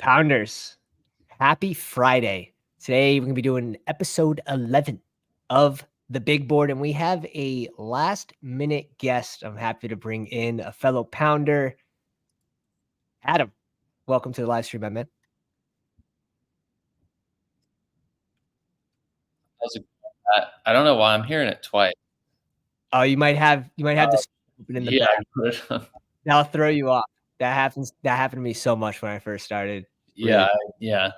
Pounders, happy Friday. Today we're going to be doing episode 11 of the big board, and we have a last minute guest. I'm happy to bring in a fellow pounder, Adam. Welcome to the live stream, my man. I don't know why I'm hearing it twice. Oh, you might have this open in the back. That'll throw you off. That happened to me so much when I first started. Yeah,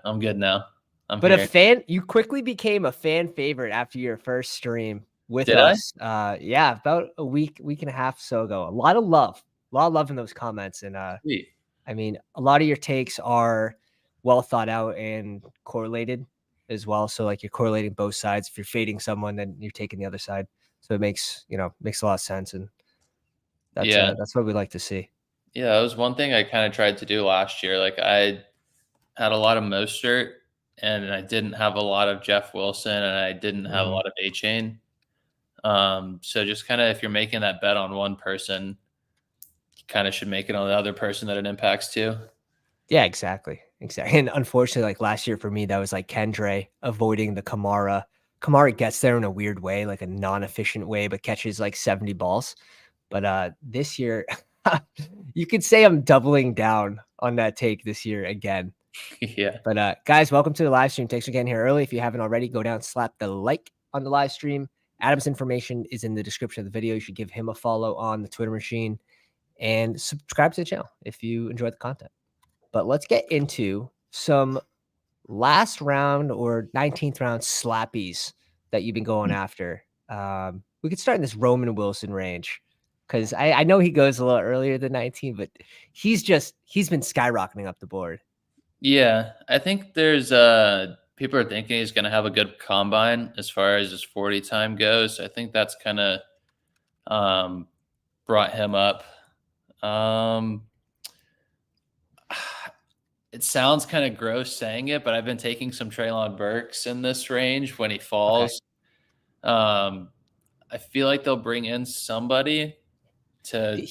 I'm good now. You quickly became a fan favorite after your first stream with Did us. Yeah, about a week and a half so ago. A lot of love in those comments. And Sweet. I mean, a lot of your takes are well thought out and correlated as well. So like you're correlating both sides. If you're fading someone, then you're taking the other side. So it makes a lot of sense. And that's what we like to see. Yeah, that was one thing I kind of tried to do last year. Like I had a lot of Mostert and I didn't have a lot of Jeff Wilson and I didn't have a lot of A-Chain. So just kind of if you're making that bet on one person, you kind of should make it on the other person that it impacts too. Yeah, exactly. And unfortunately, like last year for me, that was like Kendre avoiding the Kamara. Kamara gets there in a weird way, like a non-efficient way, but catches like 70 balls. But this year, you could say I'm doubling down on that take this year again. Yeah. But guys, welcome to the live stream. Thanks for getting here early. If you haven't already, go down, slap the like on the live stream. Adam's information is in the description of the video. You should give him a follow on the Twitter machine and subscribe to the channel if you enjoy the content. But let's get into some last round or 19th round slappies that you've been going after. We could start in this Roman Wilson range because I know he goes a little earlier than 19, but he's been skyrocketing up the board. Yeah, I think there's people are thinking he's going to have a good combine as far as his 40 time goes. I think that's kind of brought him up. It sounds kind of gross saying it, but I've been taking some Treylon Burks in this range when he falls. Okay. I feel like they'll bring in somebody to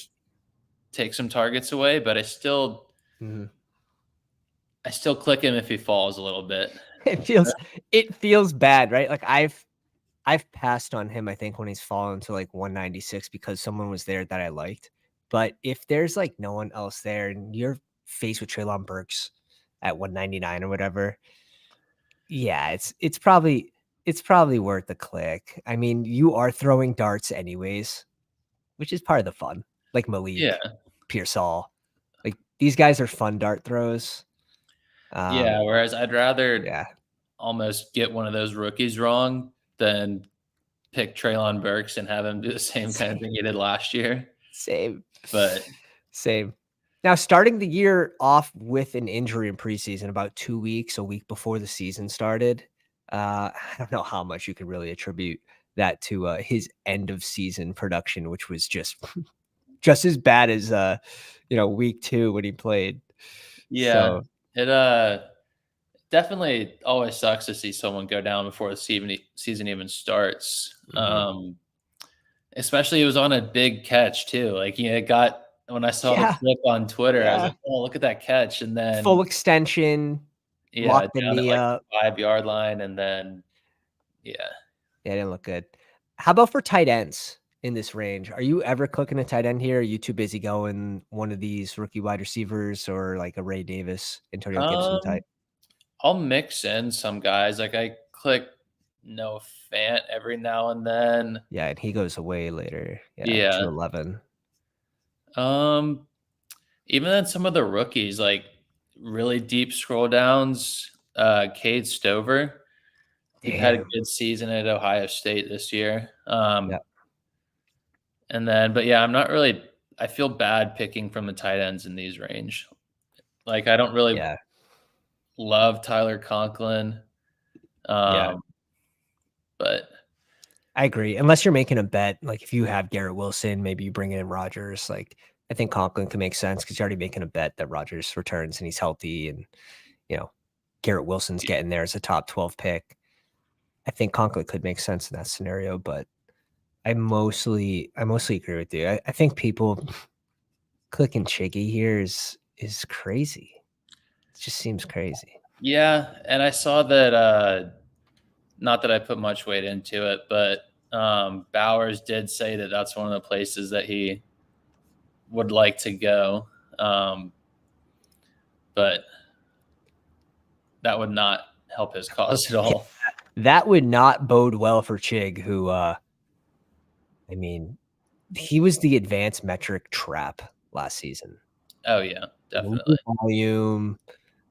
take some targets away, but I still click him if he falls a little bit. It feels bad, right? Like I've passed on him, I think, when he's fallen to like 196 because someone was there that I liked. But if there's like no one else there and you're faced with Treylon Burks at 199 or whatever, yeah, it's probably worth the click. I mean, you are throwing darts anyways, which is part of the fun. Like Malik, Pearsall, like these guys are fun dart throws. Whereas I'd rather almost get one of those rookies wrong than pick Treylon Burks and have him do the same kind of thing he did last year. Same. Now, starting the year off with an injury in preseason, about 2 weeks, a week before the season started. I don't know how much you can really attribute that to his end of season production, which was just as bad as week 2 when he played. Yeah, so, it definitely always sucks to see someone go down before the season even starts. Especially it was on a big catch too. Like it got. When I saw the clip on Twitter, I was like, "Oh, look at that catch!" And then full extension, locked the knee up, 5-yard line, and then it didn't look good. How about for tight ends in this range? Are you ever clicking a tight end here? Are you too busy going one of these rookie wide receivers or like a Ray Davis, Antonio Gibson type? I'll mix in some guys. Like I click Noah Fant every now and then. Yeah, and he goes away later. Yeah. 211. Even then some of the rookies, like really deep scroll downs, Cade Stover. He had a good season at Ohio State this year. And then, but yeah, I feel bad picking from the tight ends in these range. Like I don't really love Tyler Conklin. But I agree. Unless you're making a bet, like if you have Garrett Wilson, maybe you bring in Rodgers. Like I think Conklin can make sense because you're already making a bet that Rodgers returns and he's healthy, and Garrett Wilson's getting there as a top 12 pick. I think Conklin could make sense in that scenario, but I mostly agree with you. I think people clicking Chiggy here is crazy. just seems crazy. Yeah, and I saw that. Not that I put much weight into it, but Bowers did say that that's one of the places that he would like to go, but that would not help his cause at all. That would not bode well for Chig, who, I mean, he was the advanced metric trap last season. Oh yeah, definitely. Volume.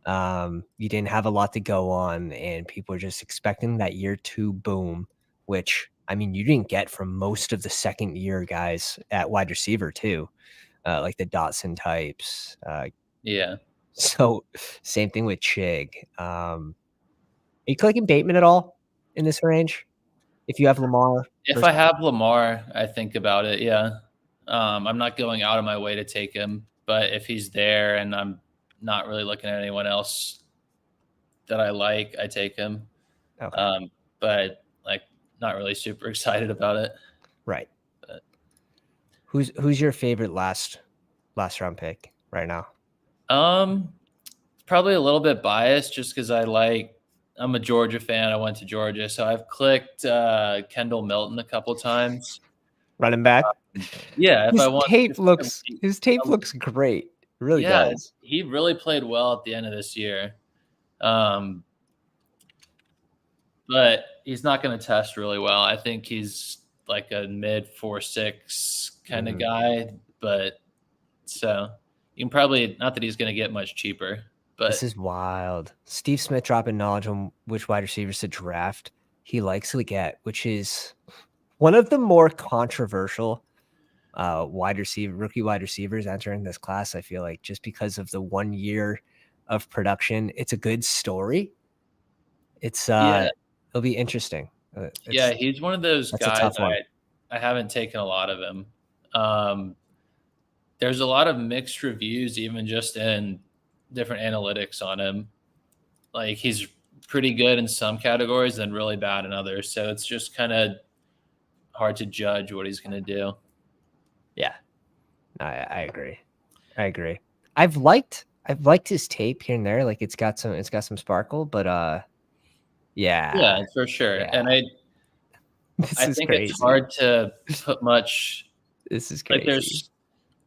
You didn't have a lot to go on, and people are just expecting that year 2 boom, which I mean you didn't get from most of the second year guys at wide receiver too, like the Dotson types. Yeah. So same thing with Chig. Are you clicking Bateman at all in this range? If you have Lamar, If I have Lamar, I think about it. Yeah. I'm not going out of my way to take him, but if he's there and I'm not really looking at anyone else that I like, I take him. Okay. But like, not really super excited about it. Right. But who's your favorite last round pick right now? Probably a little bit biased just because I'm a Georgia fan. I went to Georgia, so I've clicked Kendall Milton a couple times. Running back. Yeah, if I want his tape looks great. It really does. He really played well at the end of this year. But he's not going to test really well. I think he's like a mid 4.6 kind of guy, but so you can probably not that he's going to get much cheaper. But this is wild. Steve Smith dropping knowledge on which wide receivers to draft. He likes to get, which is one of the more controversial rookie wide receivers entering this class. I feel like just because of the 1 year of production, it's a good story. It's it'll be interesting. Yeah, he's one of those guys. I haven't taken a lot of him. There's a lot of mixed reviews, even just in different analytics on him. Like he's pretty good in some categories and really bad in others. So it's just kind of hard to judge what he's going to do. Yeah, I agree. I agree. I've liked his tape here and there. Like it's got some sparkle, but yeah, for sure. Yeah. And I think crazy. It's hard to put much. This is crazy.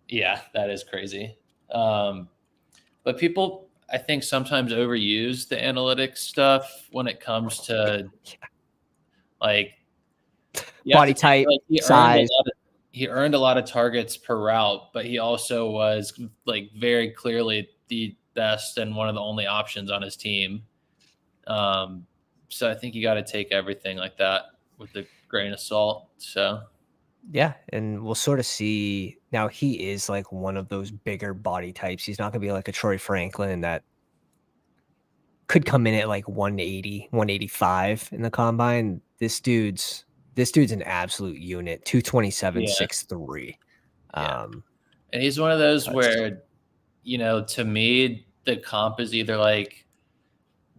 Yeah, that is crazy. But people, I think, sometimes overuse the analytics stuff when it comes to like body type, size. He earned a lot of targets per route, but he also was like very clearly the best and one of the only options on his team. So I think you got to take everything like that with a grain of salt. So yeah, and we'll sort of see. Now he is like one of those bigger body types. He's not going to be like a Troy Franklin that could come in at like 180, 185 in the combine. This dude's an absolute unit. 227, 6'3". And he's one of those where, to me, the comp is either like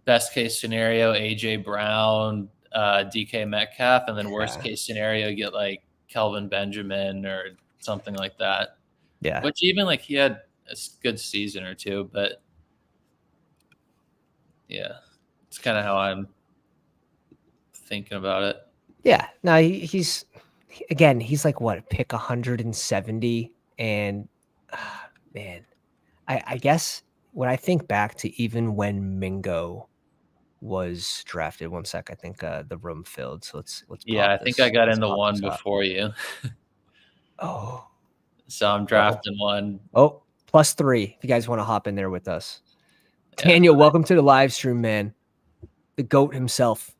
best case scenario, AJ Brown, DK Metcalf, and then worst case scenario, you get like Kelvin Benjamin or something like that. Yeah. Which even like he had a good season or two, but yeah, it's kind of how I'm thinking about it. Yeah. No, he's like what, pick 170, and man, I guess when I think back to even when Mingo was drafted, one sec, I think the room filled. So let's yeah, I think I got in the one before you. Oh, so I'm drafting one. Oh, +3 if you guys want to hop in there with us. Daniel, welcome to the live stream, man. The GOAT himself.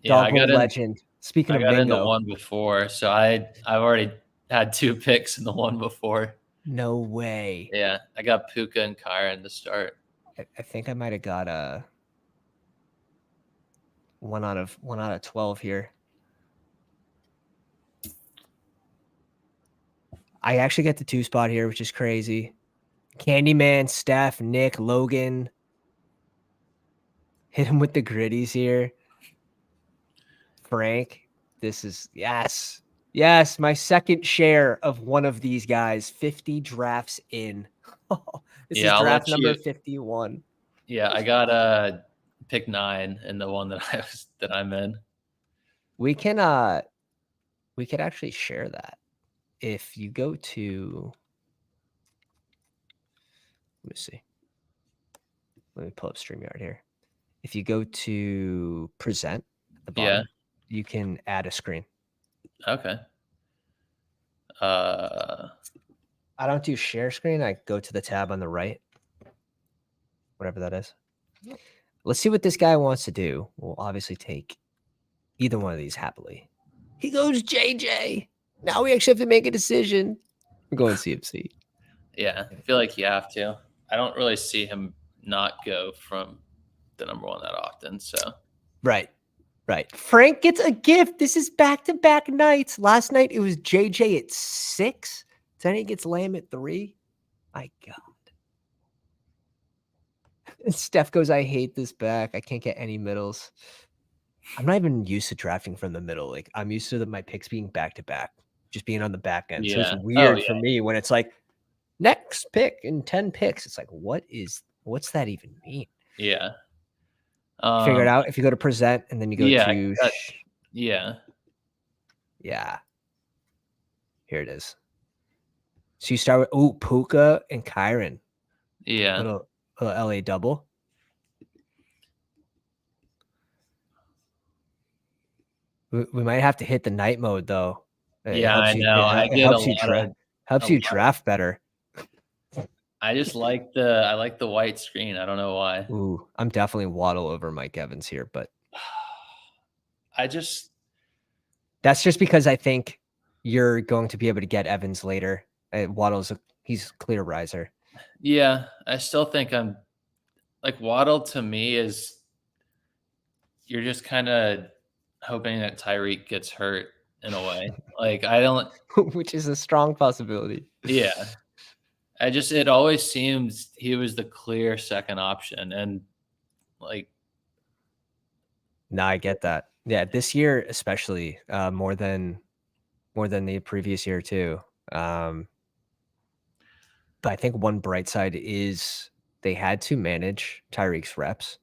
Yeah, I got legend. Speaking of Mingo, I got in the one before, so I've already had 2 picks in the one before. No way. Yeah, I got Puka and Kyron to start. I think I might have got a 1 out of 12 here. I actually get the 2 spot here, which is crazy. Candyman, Steph, Nick, Logan. Hit him with the gritties here. Frank, this is yes, my second share of one of these guys. 50 drafts in. This is Yeah, I'll let draft number you 51. Yeah, I got, pick 9 in the one that I'm in. We can, we could actually share that. If you go to let me see. Let me pull up StreamYard here. If you go to present at the Yeah, bottom, you can add a screen. okay. I don't do share screen. I go to the tab on the right, whatever that is. Let's see what this guy wants to do. We'll obviously take either one of these happily. He goes JJ. Now we actually have to make a decision. We're going CMC. Yeah, I feel like you have to. I don't really see him not go from the number 1 that often, so. Right. Right. Frank gets a gift. This is back-to-back nights. Last night it was JJ at 6. Then he gets Lamb at 3. My God. And Steph goes, I hate this back. I can't get any middles. I'm not even used to drafting from the middle. Like, I'm used to my picks being back-to-back, just being on the back end. So it's Yeah. Oh, weird yeah. for me when it's like, next pick in 10 picks. It's like, what's that even mean? Yeah. Figure it out if you go to present and then you go Yeah, to yeah. yeah. Here it is. So you start with Puka and Kyron. Yeah. Little LA double. We might have to hit the night mode though. It Yeah, helps I you. know. I It get a helps you lot of helps you draft better. I just like the white screen. I don't know why. Ooh, I'm definitely Waddle over Mike Evans here, but I just that's just because I think you're going to be able to get Evans later. Waddle's he's clear riser. Yeah, I still think I'm like Waddle to me is you're just kind of hoping that Tyreek gets hurt in a way. Like I don't Which is a strong possibility. Yeah. It always seems he was the clear second option and like No, I get that. Yeah, this year especially more than the previous year too. But I think one bright side is they had to manage Tyreek's reps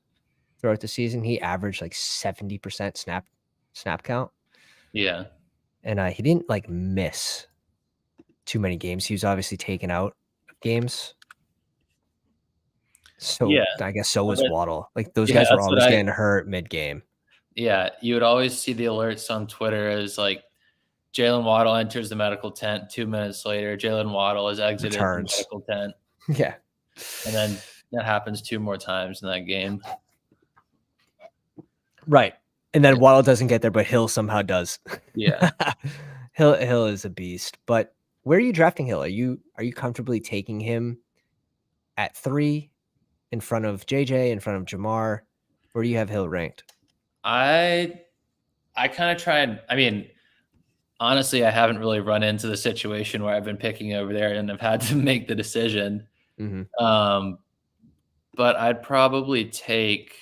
throughout the season. He averaged like 70% snap count. yeah. And he didn't like miss too many games. He was obviously taken out of games. So Yeah. I guess so was But Waddle. Like those yeah, guys were that's what always getting hurt mid-game. Yeah, you would always see the alerts on Twitter as like Jalen Waddle enters the medical tent. 2 minutes later, Jalen Waddle has exited the Returns. medical tent. Yeah. And then that happens 2 more times in that game. Right. And then Waddle doesn't get there, but Hill somehow does. Yeah. Hill is a beast. But where are you drafting Hill? Are you comfortably taking him at 3 in front of JJ, in front of Jamar? Where do you have Hill ranked? I kind of tried. I mean, honestly, I haven't really run into the situation where I've been picking over there and I've had to make the decision. Mm-hmm. But I'd probably take.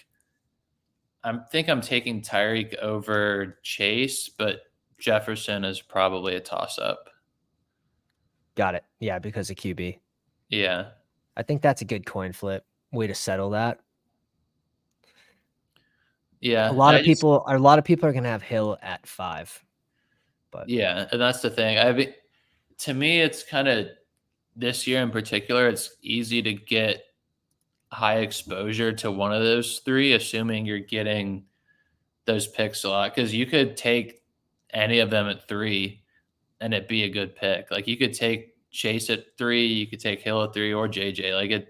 I think I'm taking Tyreek over Chase, but Jefferson is probably a toss-up. Got it. Yeah, because of QB. Yeah. I think that's a good coin flip way to settle that. Yeah. A lot of people are going to have Hill at 5. But yeah, and that's the thing. I mean, to me, it's kind of this year in particular, it's easy to get high exposure to one of those 3, assuming you're getting those picks a lot. Because you could take any of them at 3 and it'd be a good pick. Like you could take Chase at 3, you could take Hill at 3 or JJ. Like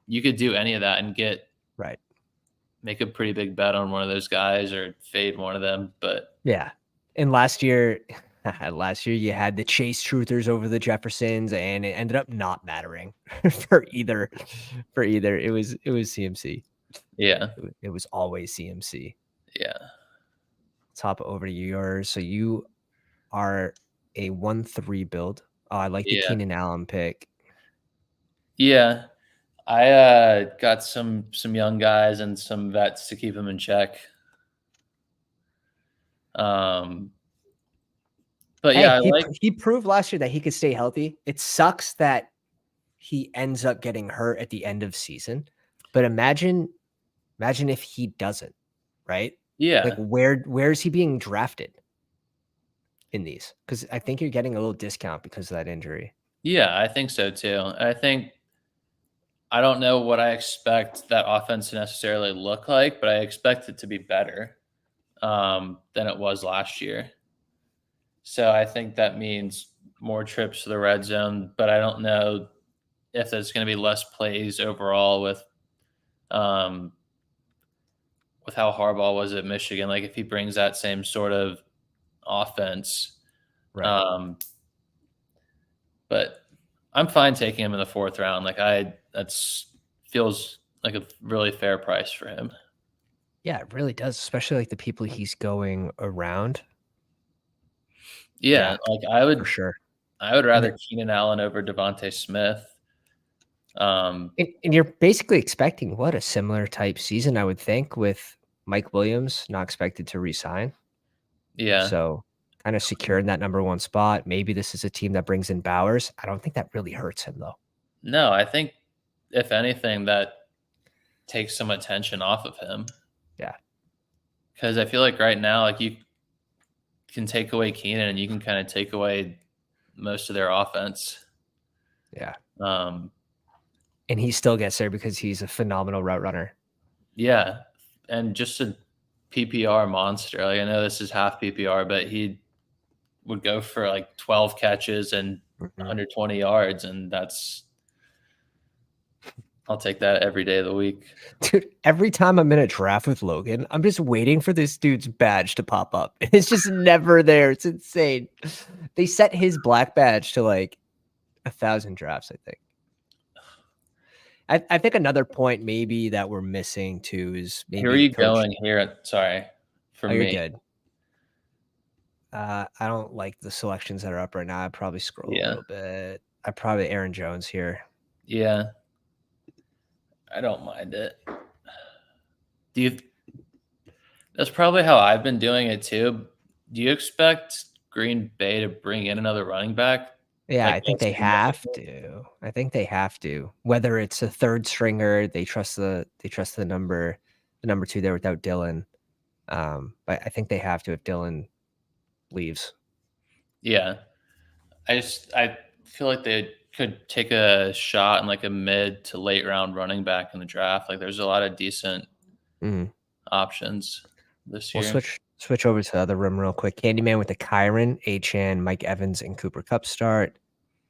you could do any of that and make a pretty big bet on one of those guys or fade one of them. But yeah. And last year you had the Chase truthers over the Jeffersons, and it ended up not mattering for either. It was CMC. yeah. It was always CMC. Yeah. Let's hop over to yours. So you are a 1-3 build. Oh, I like the Keenan Allen pick. Yeah. I got some young guys and some vets to keep them in check. But hey, yeah, he proved last year that he could stay healthy. It sucks that he ends up getting hurt at the end of season. But imagine if he doesn't, right? Like Yeah. where is he being drafted in these? Because I think you're getting a little discount because of that injury. Yeah, I think so too. I don't know what I expect that offense to necessarily look like, but I expect it to be better than it was last year. So I think that means more trips to the red zone, but I don't know if there's going to be less plays overall um, with how Harbaugh was at Michigan. Like if he brings that same sort of offense, Right. um, but I'm fine taking him in the 4th round. That's feels like a really fair price for him. Yeah, it really does, especially like the people he's going around. Yeah, Yeah, like for sure. I would And rather Keenan Allen over Devontae Smith. and you're basically expecting what, a similar type season, I would think, with Mike Williams not expected to resign. Yeah. So kind of securing that number 1 spot. Maybe this is a team that brings in Bowers. I don't think that really hurts him though. No, I think if anything, that takes some attention off of him. Yeah. Because I feel like right now, like you can take away Keenan and you can kind of take away most of their offense. Yeah. Um, And he still gets there because he's a phenomenal route runner. yeah, and just a PPR monster. Like I know this is half PPR, but he would go for like 12 catches and 120 yards, and I'll take that every day of the week. Dude, every time I'm in a draft with Logan, I'm just waiting for this dude's badge to pop up. It's just never there. It's insane. They set his black badge to like 1,000 drafts, I think. I think another point maybe that we're missing too is maybe Who are you coach. going here? Sorry, for Oh, you're me. good. I don't like the selections that are up right now. I'd probably scroll a Yeah. little bit. I probably Aaron Jones here. Yeah. I don't mind it. That's probably how I've been doing it too. Do you expect Green Bay to bring in another running back? Yeah, Like I think a they have significant? to. I think they have to. Whether it's a third stringer, they trust the number 2 there without Dylan. But I think they have to if Dylan leaves. Yeah. I feel like they could take a shot in like a mid to late round running back in the draft. Like there's a lot of decent Mhm. options this We'll year. switch over to the other room real quick. Candyman with the Kyron, Achan, Mike Evans, and Cooper Kupp start.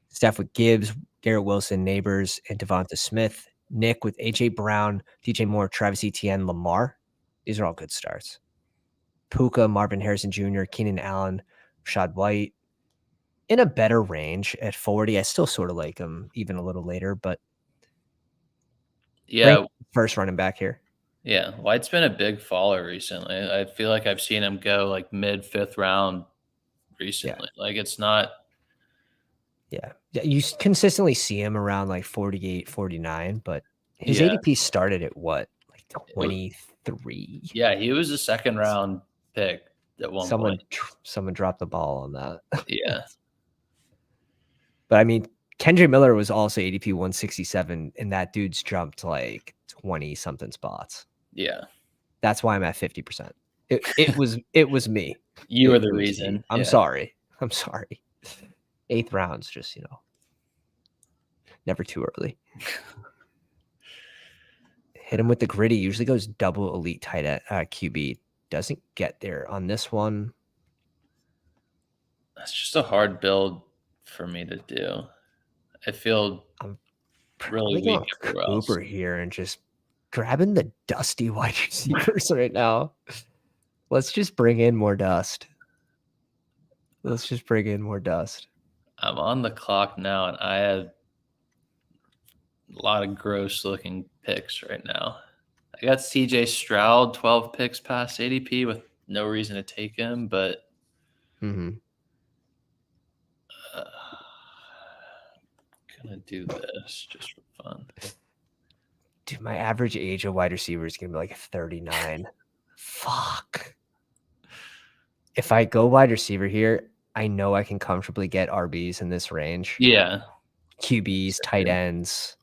Steph with Gibbs, Garrett Wilson, Neighbors, and Devonta Smith. Nick with AJ Brown, DJ Moore, Travis Etienne, Lamar. These are all good starts. Puka, Marvin Harrison Jr., Keenan Allen, Rashad White. In a better range at 40. I still sort of like him even a little later, but Yeah. rank first running back here. Yeah. White's been a big faller recently. I feel like I've seen him go like mid 5th round recently. Like it's not. Yeah. You consistently see him around like 48, 49, but his Yeah. ADP started at what? Like 23. Yeah, he was a 2nd round pick at one point. Someone dropped the ball on that. Yeah. But I mean, Kendrick Miller was also ADP 167, and that dude's jumped like 20 something spots. Yeah. That's why I'm at 50%. It was me. You were It the was me. reason. I'm Yeah. sorry. 8th round's just, never too early. Hit him with the gritty. Usually goes double elite tight at QB. Doesn't get there on this one. That's just a hard build for me to do. I feel really weak everywhere else. Cooper here and just grabbing the dusty wide receivers right now. Let's just bring in more dust. I'm on the clock now, and I have a lot of gross looking picks right now. I got CJ Stroud, 12 picks past ADP with no reason to take him, but gonna do this just for fun. Dude, my average age of wide receiver is gonna be like 39. Fuck. If I go wide receiver here, I know I can comfortably get RBs in this range. Yeah. QBs, tight ends.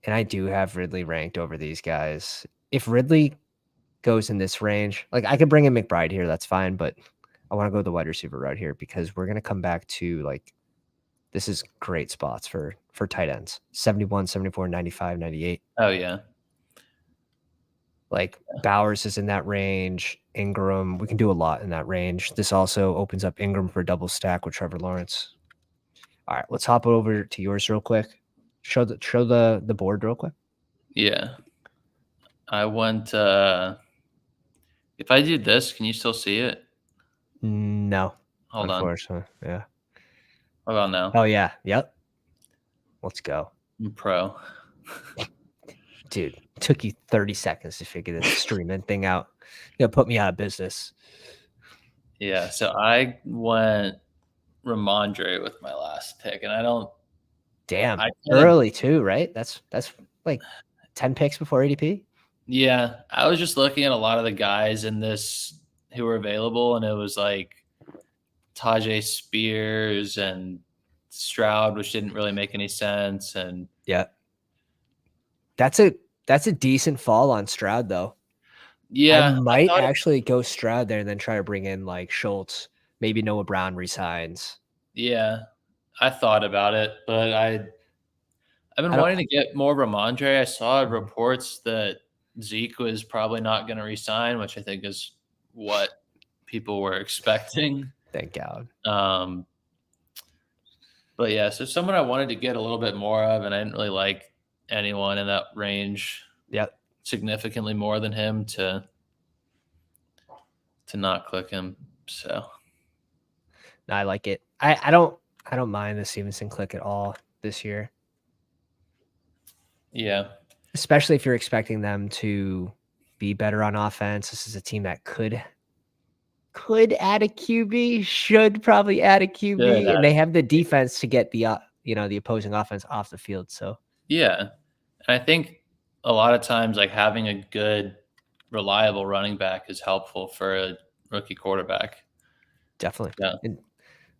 And I do have Ridley ranked over these guys. If Ridley goes in this range, like I could bring in McBride here, that's fine, but I want to go the wide receiver route here because we're going to come back to like this is great spots for tight ends. 71, 74, 95, 98. Oh yeah. Like Bowers is in that range. Ingram, we can do a lot in that range. This also opens up Ingram for a double stack with Trevor Lawrence. All right, let's hop over to yours real quick. Show the board real quick. Yeah. I went if I do this, can you still see it? No. Hold on. Unfortunately. Yeah. How about now? Oh yeah. Yep. Let's go. I'm pro. Dude, it took you 30 seconds to figure this streaming thing out. You're gonna put me out of business. Yeah, so I went Ramondre with my last pick, and I don't. Damn, early too, right? That's like 10 picks before ADP. Yeah, I was just looking at a lot of the guys in this who were available, and it was like Tajay Spears and Stroud, which didn't really make any sense. And yeah, that's a decent fall on Stroud though. Yeah, I might actually go Stroud there and then try to bring in like Schultz. Maybe Noah Brown resigns. Yeah, I thought about it, but I've been wanting to get more Ramondre. I saw reports that Zeke was probably not going to resign, which I think is what people were expecting. Thank God. But yeah, so someone I wanted to get a little bit more of, and I didn't really like anyone in that range. Yep. Significantly more than him to not click him. So no, I like it. I don't mind the Stevenson click at all this year. Yeah. Especially if you're expecting them to be better on offense. This is a team that could add a QB, should probably add a QB, and they have the defense to get the the opposing offense off the field. So yeah, and I think a lot of times like having a good, reliable running back is helpful for a rookie quarterback. Definitely. Yeah. And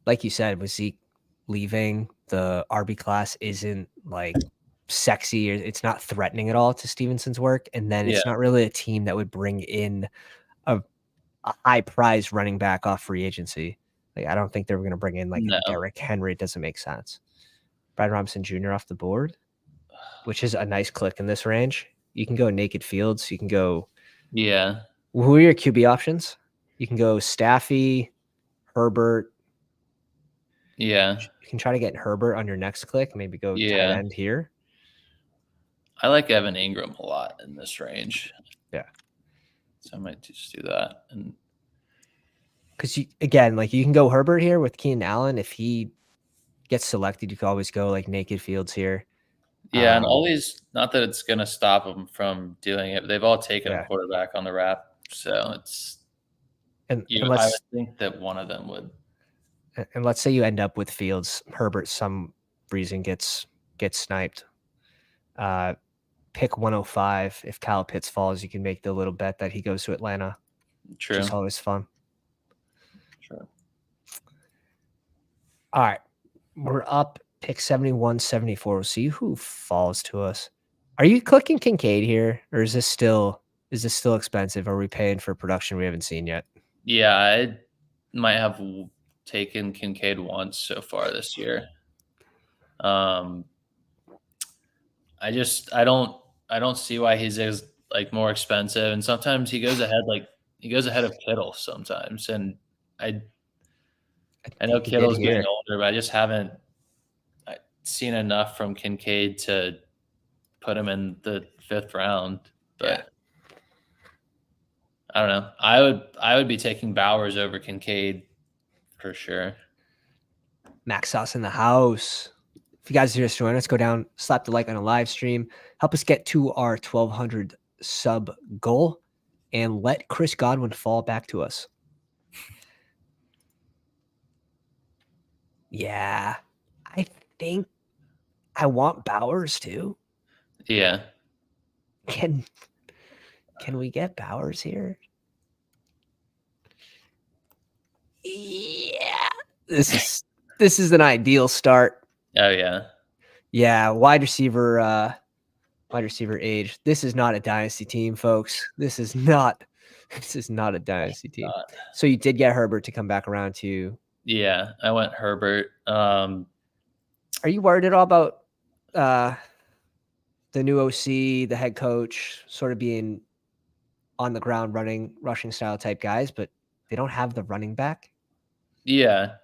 like you said, with Zeke leaving, the RB class isn't like sexy, or it's not threatening at all to Stevenson's work. And then it's not really a team that would bring in a high prize running back off free agency. Like I don't think they were going to bring in like Derrick Henry. It doesn't make sense. Brad Robinson Jr. off the board, which is a nice click in this range. You can go naked Fields. You can go. Yeah. Who are your QB options? You can go Staffy, Herbert. Yeah. You can try to get Herbert on your next click. Maybe go tight end here. I like Evan Ingram a lot in this range. Yeah. So I might just do that. And because again, like you can go Herbert here with Keenan Allen. If he gets selected, you can always go like naked Fields here. Yeah, and all these, not that it's going to stop them from doing it, but they've all taken a quarterback on the wrap. So it's, I would think that one of them would. And let's say you end up with Fields, Herbert, some reason gets sniped. Pick 105. If Kyle Pitts falls, you can make the little bet that he goes to Atlanta. True. Which is always fun. True. All right. We're up. Pick 71, 74. We'll see who falls to us. Are you clicking Kincaid here, or is this still expensive? Are we paying for production we haven't seen yet? Yeah, I might have taken Kincaid once so far this year. I don't see why he's like more expensive, and sometimes he goes ahead of Kittle sometimes, and I know Kittle's getting older, but I just haven't seen enough from Kincaid to put him in the 5th round. But I don't know. I would be taking Bowers over Kincaid for sure. Max Sauce in the house. If you guys are just joining us, go down, slap the like on a live stream, help us get to our 1,200 sub goal, and let Chris Godwin fall back to us. Yeah, I think I want Bowers too. Yeah. Can we get Bowers here? Yeah. This is an ideal start. Oh yeah. Yeah, wide receiver age. This is not a dynasty team, folks. This is not a dynasty team. So you did get Herbert to come back around to. Yeah, I went Herbert. Are you worried at all about the new OC, the head coach, sort of being on the ground rushing style type guys, but they don't have the running back? Yeah.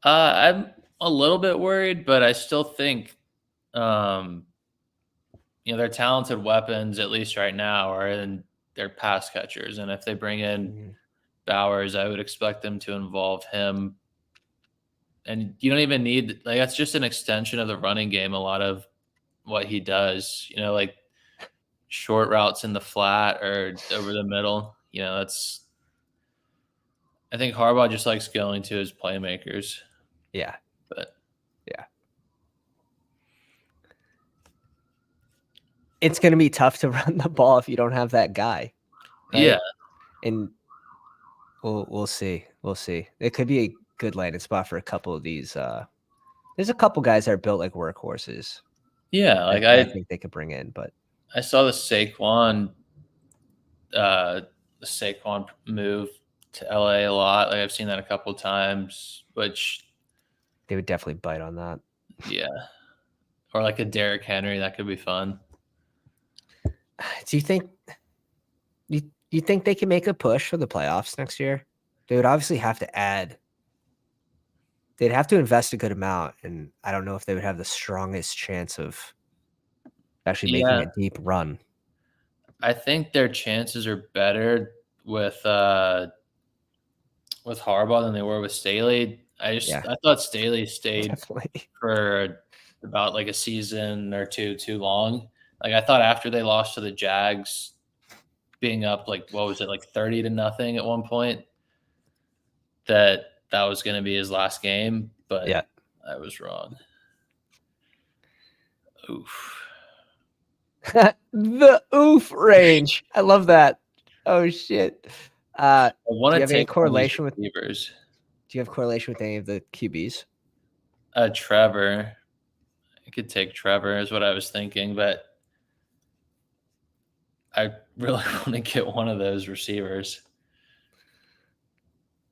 I'm a little bit worried, but I still think their talented weapons, at least right now, are in their pass catchers. And if they bring in Bowers, I would expect them to involve him. And you don't even need that's just an extension of the running game. A lot of what he does, like short routes in the flat or over the middle. I think Harbaugh just likes going to his playmakers. Yeah. But yeah. It's going to be tough to run the ball if you don't have that guy. Right? Yeah. And we'll see. We'll see. It could be a good landing spot for a couple of these. There's a couple guys that are built like workhorses. Yeah, I think they could bring in, but I saw the Saquon move to LA a lot. Like I've seen that a couple of times, which they would definitely bite on that. Yeah. Or like a Derrick Henry, that could be fun. Do you think you think they can make a push for the playoffs next year? They would obviously have to add. They'd have to invest a good amount, and I don't know if they would have the strongest chance of actually making a deep run. I think their chances are better with Harbaugh than they were with Staley. I thought Staley stayed for about like a season or two too long. Like I thought after they lost to the Jags, being up like what was it, like 30-0 at one point, that was going to be his last game, but I was wrong. Oof. The oof range. I love that. Oh shit. I want to take correlation with receivers. Do you have correlation with any of the QBs? Trevor. I could take Trevor is what I was thinking, but I really want to get one of those receivers.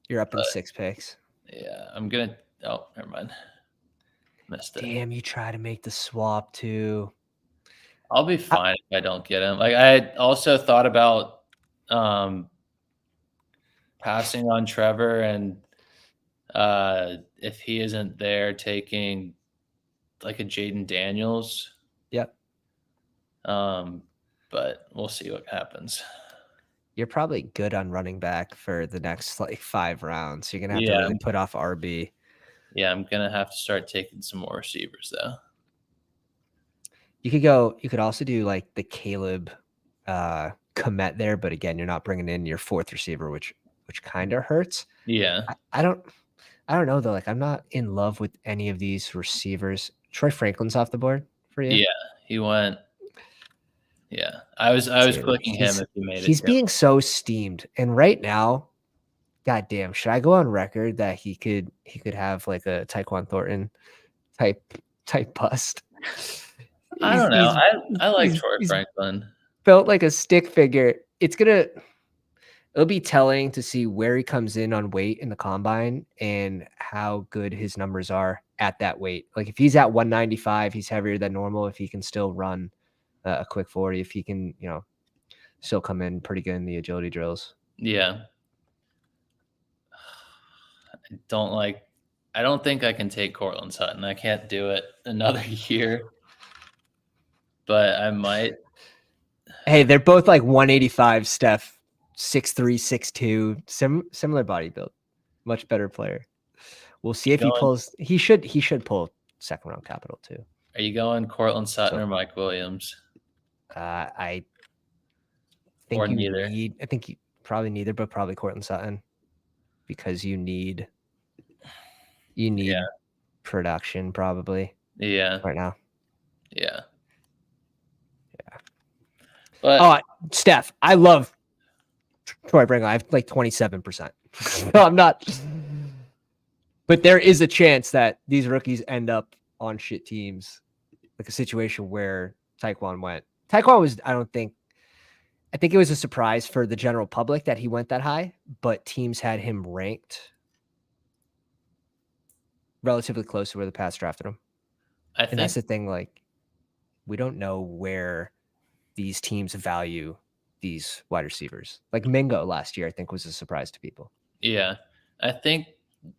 You're up in 6 picks. Yeah, I'm gonna. Oh, never mind. Missed it. Damn, you try to make the swap too. I'll be fine if I don't get him. Like I also thought about passing on Trevor, and if he isn't there, taking like a Jaden Daniels. Yep. But we'll see what happens. You're probably good on running back for the next like 5 rounds. You're gonna have to really put off RB. Yeah, I'm gonna have to start taking some more receivers though. You could also do like the Caleb Kmet there, but again, you're not bringing in your 4th receiver, which kind of hurts. Yeah. I don't know though. Like I'm not in love with any of these receivers. Troy Franklin's off the board for you. Yeah, he went. Yeah, I was clicking him if he made it. He's being so steamed, and right now, goddamn, should I go on record that he could have like a Tyquan Thornton type bust? I don't know. I like Troy Franklin. Built like a stick figure. It'll be telling to see where he comes in on weight in the combine and how good his numbers are at that weight. Like if he's at 195, he's heavier than normal. If he can still run a quick 40, if he can, still come in pretty good in the agility drills. Yeah. I don't think I can take Cortland Sutton. I can't do it another year, but I might. Hey, they're both like 185, Steph, 6'3", 6'2", similar body build, much better player. We'll see if he pulls. He should pull 2nd round capital too. Are you going Cortland Sutton or Mike Williams? I think I think you probably neither, but probably Cortland Sutton, because you need production probably. Yeah. Right now. Yeah. Yeah. But Steph, I love Troy Franklin. I have like 27%. No, I'm not. But there is a chance that these rookies end up on shit teams, like a situation where Taekwon went. Taekwon was, I think it was a surprise for the general public that he went that high, but teams had him ranked relatively close to where the Pats drafted him. And that's the thing, like, we don't know where these teams value these wide receivers. Like Mingo last year, I think, was a surprise to people. Yeah. I think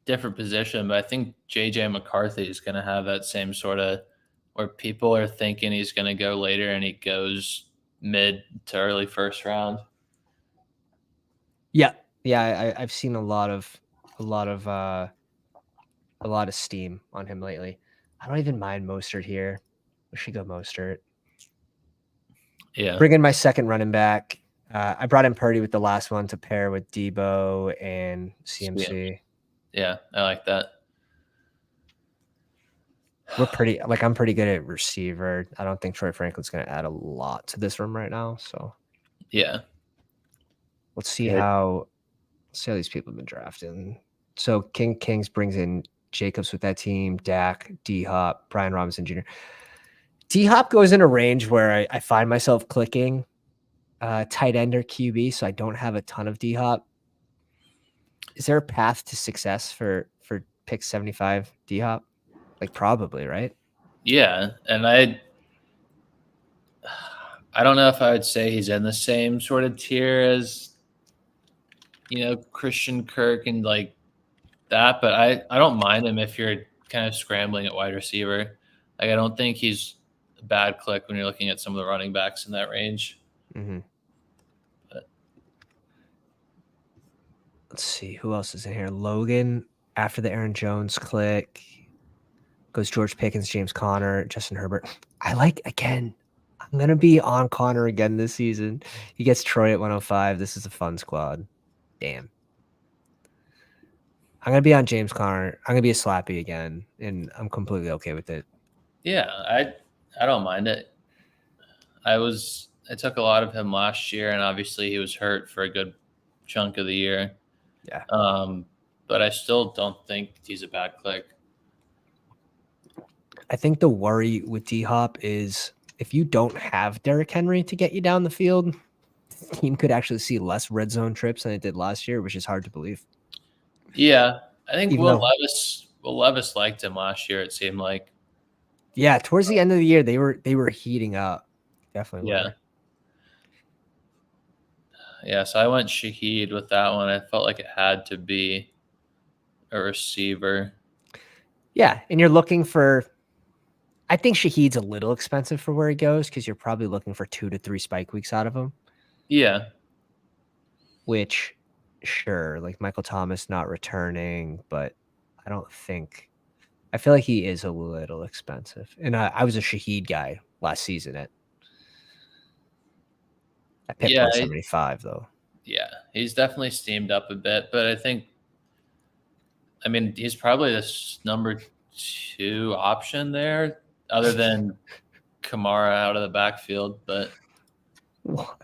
different position, but I think JJ McCarthy is going to have that same sort of where people are thinking he's going to go later and he goes mid to early first round. Yeah. Yeah. I've seen a lot of steam on him lately. I don't even mind Mostert here. We should go Mostert. Yeah. Bring in my second running back. I brought in Purdy with the last one to pair with Debo and CMC. Yeah, I like that. I'm pretty good at receiver. I don't think Troy Franklin's going to add a lot to this room right now. So yeah, let's see how these people have been drafting. So Kings brings in Jacobs with that team, Dak, D-Hop, Brian Robinson Jr. D-Hop goes in a range where I find myself clicking tight end or QB, so I don't have a ton of D-Hop. Is there a path to success for pick 75 D-Hop? Like probably, right? Yeah, and I don't know if I would say he's in the same sort of tier as Christian Kirk and like that, but I don't mind him if you're kind of scrambling at wide receiver. Like I don't think he's a bad click when you're looking at some of the running backs in that range. Mm-hmm. Let's see who else is in here. Logan after the Aaron Jones click goes George Pickens, James Conner, Justin Herbert. I'm gonna be on Conner again this season. He gets Troy at 105. This is a fun squad. Damn. I'm gonna be on James Conner. I'm gonna be a slappy again, and I'm completely okay with it. Yeah, I don't mind it. I took a lot of him last year, and obviously he was hurt for a good chunk of the year. Yeah. But I still don't think he's a bad click. I think the worry with D-Hop is if you don't have Derrick Henry to get you down the field, the team could actually see less red zone trips than it did last year, which is hard to believe. Yeah, I think Will Levis liked him last year. It seemed like. Yeah, towards the end of the year, they were heating up. Definitely. Yeah. Were. Yeah, so I went Shaheed with that one. I felt like it had to be a receiver. Yeah, and you're looking for. I think Shaheed's a little expensive for where he goes because you're probably looking for 2 to 3 spike weeks out of him. Yeah. Which, sure, like Michael Thomas not returning, but I feel like he is a little expensive. And I was a Shaheed guy last season at pick 175, though. Yeah, he's definitely steamed up a bit, but he's probably this number 2 option there, other than Kamara out of the backfield. But what?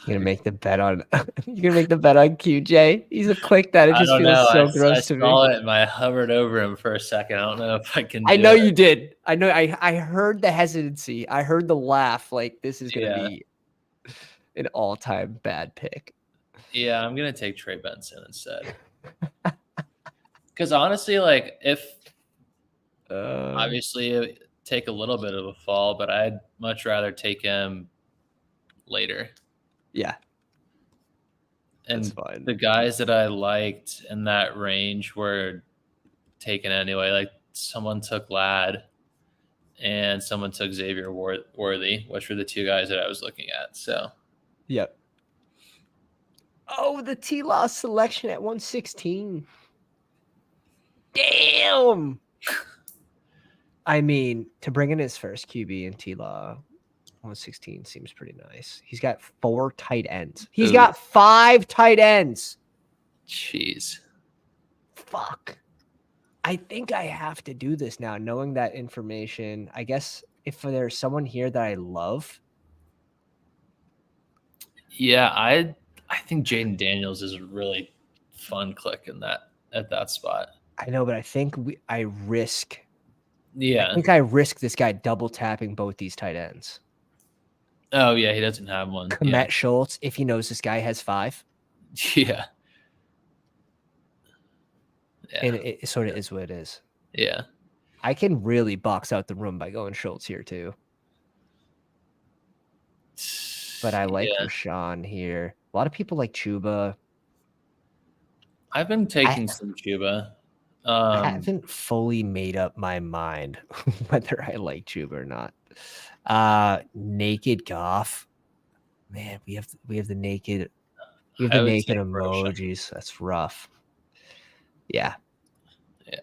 You're gonna make the bet on QJ. He's a click that it just feels so gross to me. I saw it and I hovered over him for a second. I don't know if I can. I know you did. I know. I heard the hesitancy. I heard the laugh. Like this is gonna be an all-time bad pick. Yeah, I'm gonna take Trey Benson instead. Because honestly, like if obviously take a little bit of a fall, but I'd much rather take him later. Yeah. And the guys that I liked in that range were taken anyway. Like someone took Ladd and someone took Xavier Worthy, which were the 2 guys that I was looking at. So, yep. Oh, the T-Law selection at 116. Damn. I mean, to bring in his first QB in T-Law, 116 seems pretty nice. He's got 4 tight ends. He's got 5 tight ends. Jeez. Fuck. I think I have to do this now, knowing that information. I guess if there's someone here that I love. Yeah, I think Jaden Daniels is a really fun click at that spot. I know, but I think I risk Yeah. this guy double tapping both these tight ends. Oh yeah, he doesn't have one. Komet Schultz, if he knows this guy has 5. Yeah. And it sort of is what it is. Yeah. I can really box out the room by going Schultz here too. But I like Rashawn here. A lot of people like Chuba. I've been taking some Chuba. I haven't fully made up my mind whether I like Chuba or not. Naked Goff. Man, we have the naked emojis. That's rough. Yeah. Yeah.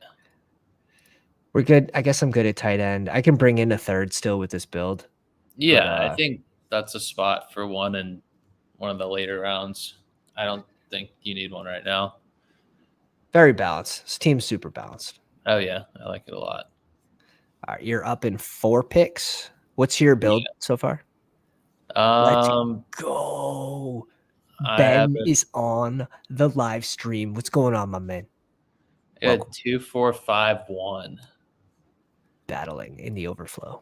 We're good. I guess I'm good at tight end. I can bring in a third still with this build. Yeah, but, I think that's a spot for one in one of the later rounds. I don't think you need one right now. Very balanced. This team's super balanced. Oh yeah, I like it a lot. All right, you're up in 4 picks. What's your build so far? Let's go. Ben is on the live stream. What's going on, my man? I got 2, 4, 5, 1. Battling in the overflow.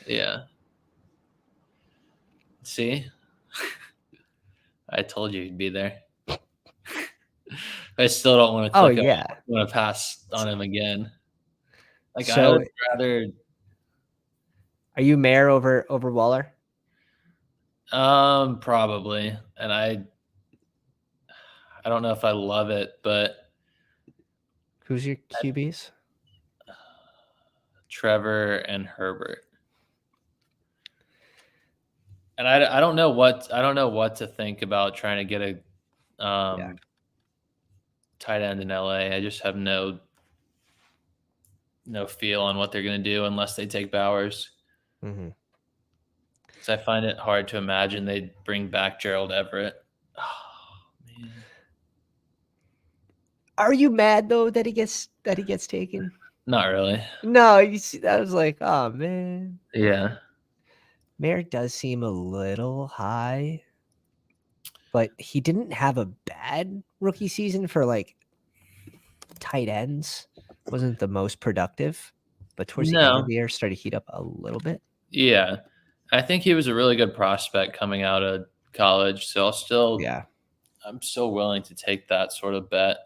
Yeah. See? I told you he'd be there. I still don't want to click him. I want to pass on him again. Like, I would rather. Are you Mayer over Waller? Probably. And I don't know if I love it, but who's your QBs? Trevor and Herbert. And I don't know what to think about trying to get a tight end in LA. I just have no feel on what they're going to do unless they take Bowers. Mm-hmm. So I find it hard to imagine they'd bring back Gerald Everett. Oh man. Are you mad though that he gets taken? Not really. No, you see, that was like, oh man. Yeah. Mayer does seem a little high, but he didn't have a bad rookie season for like tight ends. Wasn't the most productive, but towards the end of the year started to heat up a little bit. Yeah. I think he was a really good prospect coming out of college. So I'm still willing to take that sort of bet.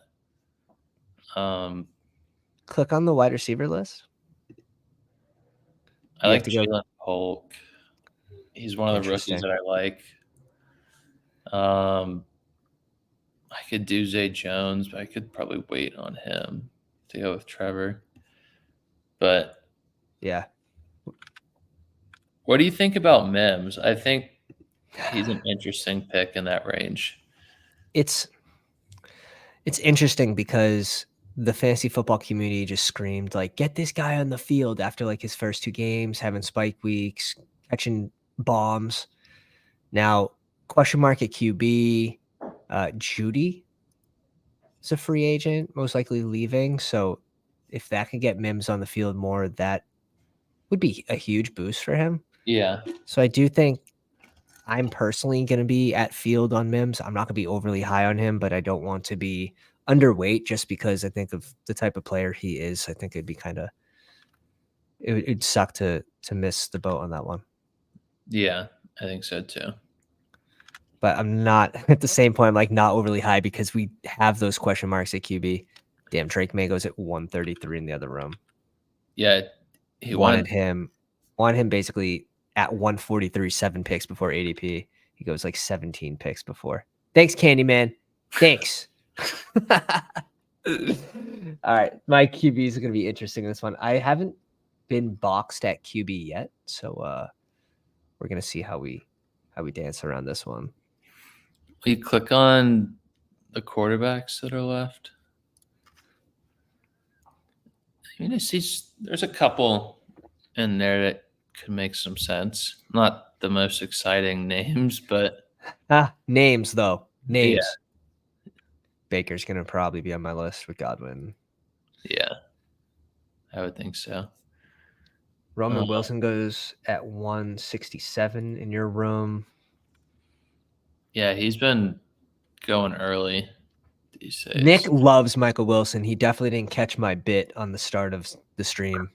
Click on the wide receiver list. I like Jalen Polk. He's one of the rookies that I like. I could do Zay Jones, but I could probably wait on him to go with Trevor. But yeah. What do you think about Mims? I think he's an interesting pick in that range. It's interesting because the fantasy football community just screamed like, get this guy on the field after like his first 2 games, having spike weeks, catching bombs. Now, question mark at QB, Judy is a free agent, most likely leaving. So if that can get Mims on the field more, that would be a huge boost for him. Yeah. So I do think I'm personally going to be at field on Mims. I'm not going to be overly high on him, but I don't want to be underweight just because I think of the type of player he is. I think it'd be it'd suck to miss the boat on that one. Yeah, I think so too. But I'm not at the same point. I'm like not overly high because we have those question marks at QB. Damn, Drake May goes at 133 in the other room. Yeah, he wanted him basically at 143, 7 picks before ADP. He goes like 17 picks before. Thanks, Candyman. Thanks. All right, my QBs are going to be interesting in this one. I haven't been boxed at QB yet, so we're going to see how we dance around this one. We click on the quarterbacks that are left. I mean, I see there's a couple in there that could make some sense. Not the most exciting names, but names though. Names. Yeah. Baker's gonna probably be on my list with Godwin. Yeah, I would think so. Roman Wilson goes at 167 in your room. Yeah, he's been going early these days. Nick loves Michael Wilson. He definitely didn't catch my bit on the start of the stream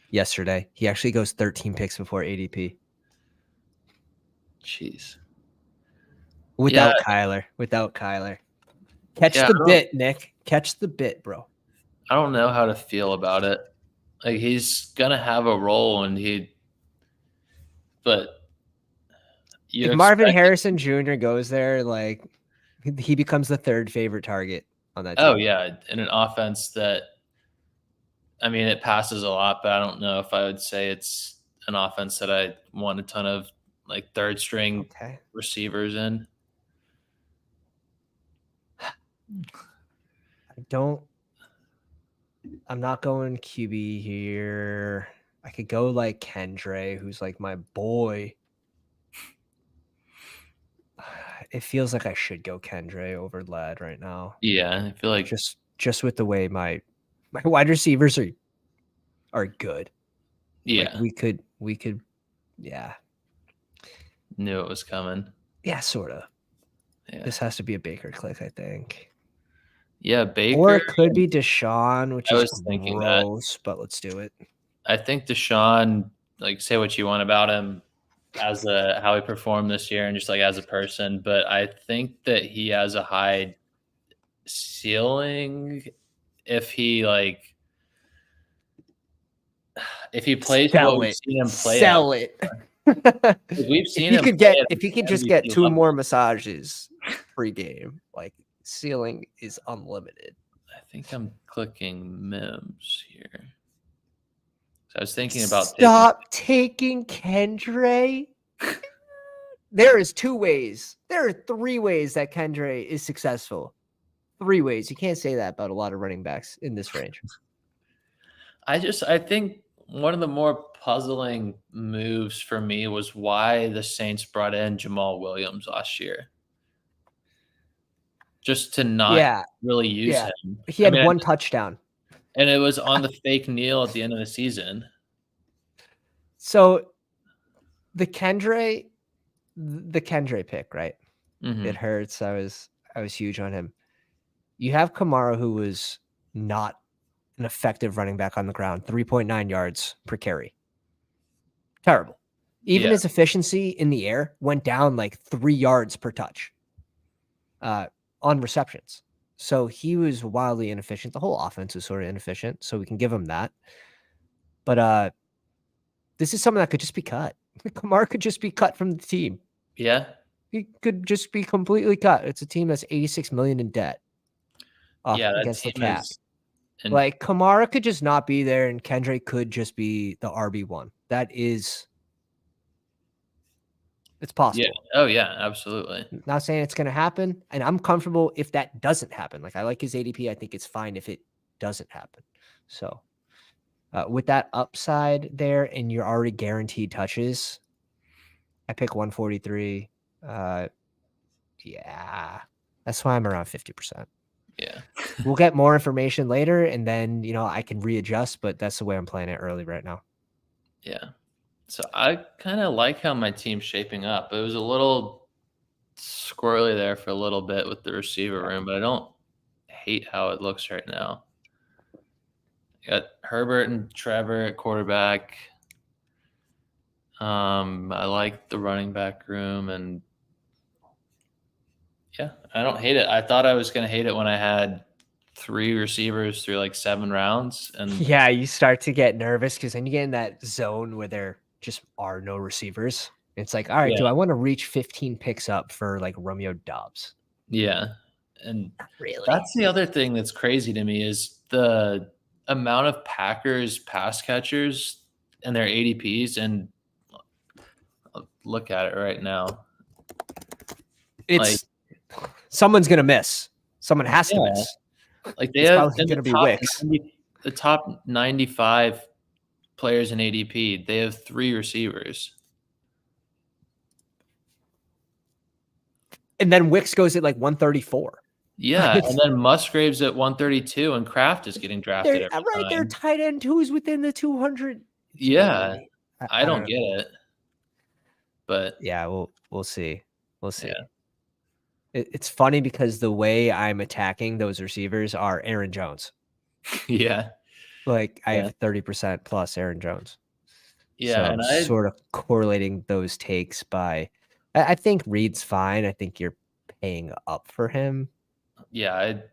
yesterday. He actually goes 13 picks before ADP. Jeez. Without Kyler. Catch the bit, Nick. Catch the bit, bro. I don't know how to feel about it. Like, he's gonna have a role, but if Marvin Harrison Jr. goes there, like, he becomes the third favorite target on that team. Oh yeah, in an offense that, I mean, it passes a lot, but I don't know if I would say it's an offense that I want a ton of like third string receivers in. I'm not going QB here. I could go like Kendre, who's like my boy. It feels like I should go Kendre over Ladd right now. Yeah, I feel like just with the way my wide receivers are good. Yeah, like we could. Yeah, knew it was coming. Yeah, sort of. Yeah. This has to be a Baker click, I think. Yeah, Baker. Or it could be Deshaun, which is thinking gross, but let's do it. I think Deshaun, like, say what you want about him as how he performed this year and just like as a person, but I think that he has a high ceiling if he plays what we've seen him play. Sell it. We've seen if he could just get 2 more massages pre-game, like, ceiling is unlimited. I think I'm clicking Mims here. So I was thinking about taking Kendre. There is 2 ways. There are 3 ways that Kendre is successful. 3 ways. You can't say that about a lot of running backs in this range. I think one of the more puzzling moves for me was why the Saints brought in Jamal Williams last year. Just to not really use him. He had 1 touchdown. And it was on the fake kneel at the end of the season. So the Kendre pick, right? Mm-hmm. It hurts. I was huge on him. You have Kamara, who was not an effective running back on the ground, 3.9 yards per carry. Terrible. Even his efficiency in the air went down like 3 yards per touch on receptions. So he was wildly inefficient. The whole offense was sort of inefficient, so we can give him that. But this is someone that could just be cut. Kamara could just be cut from the team. Yeah. He could just be completely cut. It's a team that's $86 million in debt. Against the cap. Like, Kamara could just not be there, and Kendre could just be the RB1. It's possible. Yeah. Oh, yeah, absolutely. Not saying it's going to happen, and I'm comfortable if that doesn't happen. Like, I like his ADP. I think it's fine if it doesn't happen. So, with that upside there, and you're already guaranteed touches, I pick 143. Yeah, that's why I'm around 50%. Yeah. We'll get more information later, and then, I can readjust, but that's the way I'm playing it early right now. Yeah. So I kind of like how my team's shaping up. It was a little squirrely there for a little bit with the receiver room, but I don't hate how it looks right now. Got Herbert and Trevor at quarterback. I like the running back room, and yeah, I don't hate it. I thought I was going to hate it when I had 3 receivers through like 7 rounds. And yeah, you start to get nervous because then you get in that zone where there just are no receivers. It's like, all right, do I want to reach 15 picks up for like Romeo Doubs? Yeah. And really, that's the other thing that's crazy to me is the amount of Packers pass catchers and their ADPs. And I'll look at it right now. It's someone's going to miss. Someone has to miss. Like, they have going to be Wicks. The top 95 players in ADP, they have 3 receivers. And then Wicks goes at like 134. Yeah, and then Musgrave's at 132, and Kraft is getting drafted every time. They're tight end who's within the 200. Yeah, I don't get it. But yeah, we'll see. We'll see. Yeah. It's funny because the way I'm attacking those receivers are Aaron Jones. Yeah. Like I Yeah. have 30% plus Aaron Jones. So Yeah, I'm and I sort of correlating those takes by I think Reed's fine. I think you're paying up for him, yeah, I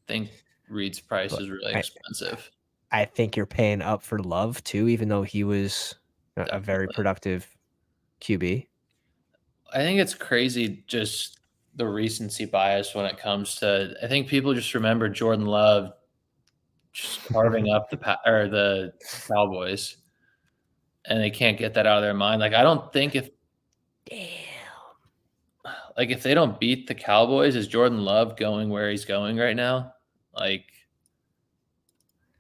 think Reed's price but is really I expensive. I think you're paying up for Love too, even though he was a very Definitely. productive QB. I think it's crazy just the recency bias when it comes to I think people just remember Jordan Love just carving up the Cowboys, and they can't get that out of their mind. Like, I don't think Damn. if they don't beat the Cowboys, is Jordan Love going where he's going right now? Like,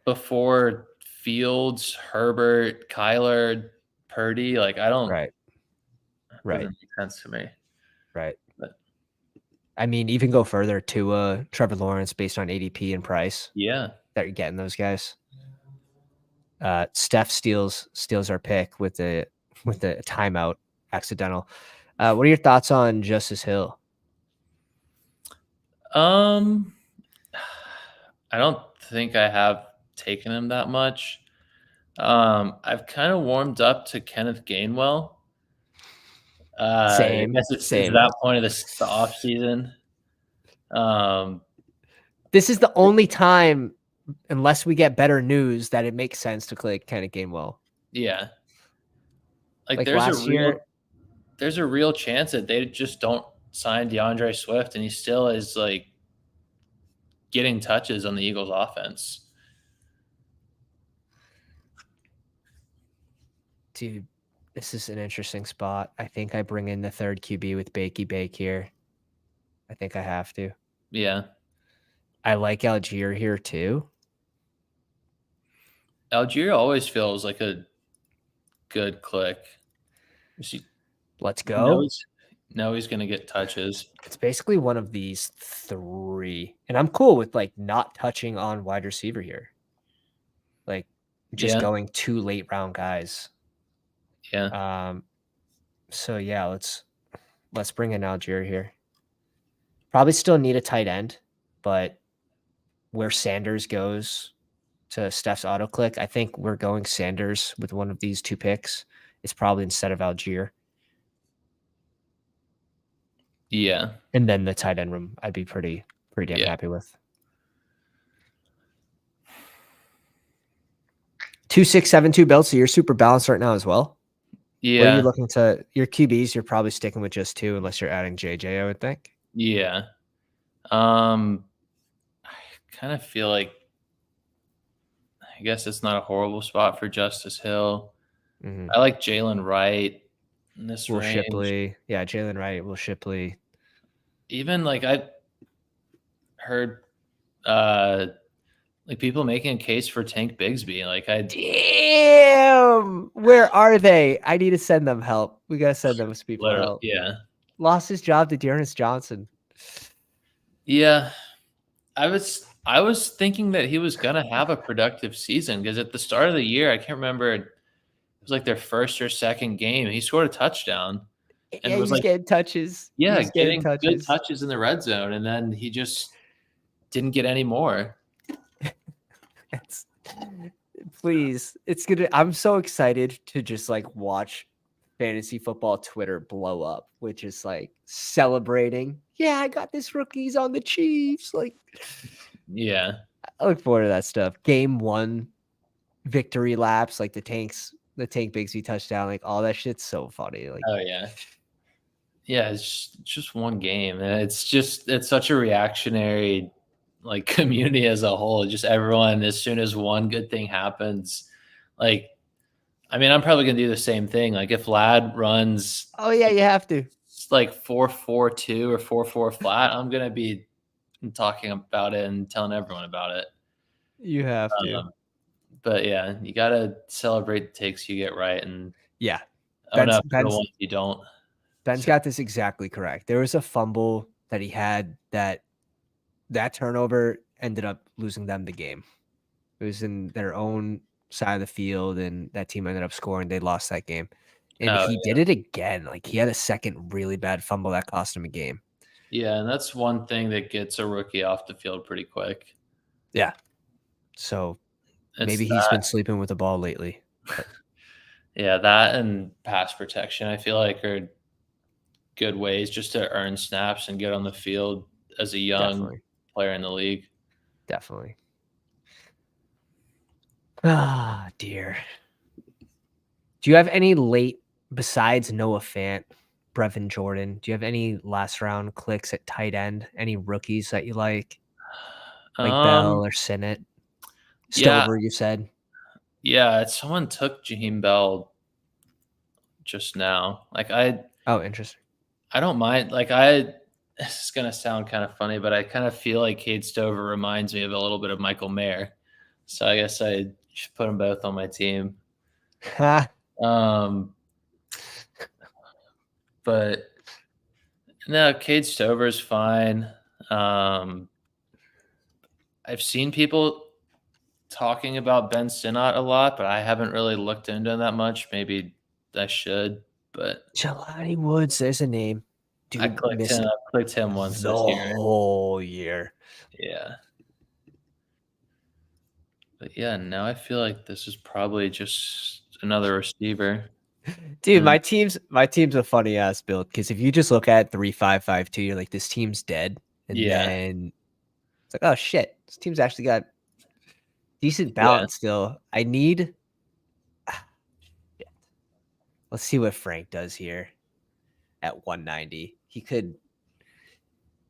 before Fields, Herbert, Kyler, Purdy, like, I don't Right. Right. doesn't make sense to me. Right. But I mean, even go further to Trevor Lawrence based on ADP and price yeah. that you're getting those guys. Steph steals our pick with the timeout accidental. What are your thoughts on Justice Hill? Um, I don't think I have taken him that much. I've kind of warmed up to Kenneth Gainwell. I Same, guess it's same. that point of the off season. Um, This is the only time, unless we get better news, that it makes sense to click kind of Gainwell. yeah, like Like last year, there's a real chance that they just don't sign DeAndre Swift, and he still is like getting touches on the Eagles' offense. dude, this is an interesting spot. I think I bring in the third QB with Bakey Bake here. I think I have to. Yeah, I like Algier here too. Algier always feels like a good click. Let's You know go. he's gonna get touches. It's basically one of these three. And I'm cool with like not touching on wide receiver here. Like just Yeah, going 2 late round guys. yeah, So yeah, let's bring in Algier here. Probably still need a tight end, but where Sanders goes to Steph's auto click, I think we're going Sanders with one of these 2 picks. It's probably instead of Algier. yeah, And then the tight end room, I'd be pretty damn yeah, happy with. 2672 build, so you're super balanced right now as well. What are you yeah, looking to your QBs? You're probably sticking with just 2 unless you're adding JJ, I would think. yeah. I kind of feel like I guess it's not a horrible spot for Justice Hill. Mhm. I like Jalen Wright in this Will range. Shipley. Yeah, Jalen Wright, Will Shipley. Even like I heard uh like people making a case for Tank Bigsby. Like I Damn! Where are they? I need to send them help. We gotta send those people literally help. yeah. Lost his job to Dearness Johnson. Yeah. I was thinking that he was gonna have a productive season because at the start of the year, I can't remember it was like their first or second game. He scored a touchdown Yeah, and he was was like, getting touches. He yeah, was getting getting good touches. touches in the red zone, and then he just didn't get any more. It's, please, it's gonna. I'm so excited to just like watch fantasy football Twitter blow up, which is like celebrating. Yeah, I got this rookies on the Chiefs. Like, Yeah. I look forward to that stuff. Game 1 victory laps, like the Tank Bigsby touchdown, like all that shit's so funny. Like, Oh yeah. Yeah, it's just one game, and it's such a reactionary like community as a whole. Just everyone, as soon as one good thing happens, like I mean, I'm probably gonna do the same thing. Like if Lad runs oh yeah, you have to. like 4.42 or 4.4 flat, I'm gonna be talking about it and telling everyone about it. You have to. Um, but yeah, you gotta celebrate the takes you get right and Yeah. own Ben's up to the Ben's ones you don't. Ben's got this exactly correct. There was a fumble that he had that turnover ended up losing them the game. It was in their own side of the field, and that team ended up scoring. They lost that game. And Oh he did it again. Like he had a second really bad fumble that cost him a game. Yeah, and that's one thing that gets a rookie off the field pretty quick. Yeah. So It's maybe he's been sleeping with the ball lately. But yeah, that and pass protection, I feel like, are good ways just to earn snaps and get on the field as a young definitely. player in the league. Definitely. Ah, dear. Do you have any late besides Noah Fant, Brevin Jordan? Do you have any last round clicks at tight end? Any rookies that you like Um, Bell or Sinnott? yeah, Stover, you said. yeah, someone took Jaheim Bell just now. Like Oh, interesting. I don't mind. Like I this is gonna sound kind of funny, but I kind of feel like Cade Stover reminds me of a little bit of Michael Mayer. So I guess I should put them both on my team. Ha. Um, but no, Cade Stover's fine. Um, I've seen people talking about Ben Sinnott a lot, but I haven't really looked into him that much. Maybe I should, but Jelani Woods, there's a name. Dude missed I clicked him once the this year. whole year. Yeah. But yeah, now I feel like this is probably just another receiver. Dude, Mm, my team's a funny ass build because if you just look at 3-5-5-2, you're like, this team's dead. And yeah, then it's like, oh shit, this team's actually got decent yeah. balance still. I need let's see what Frank does here at 190. He could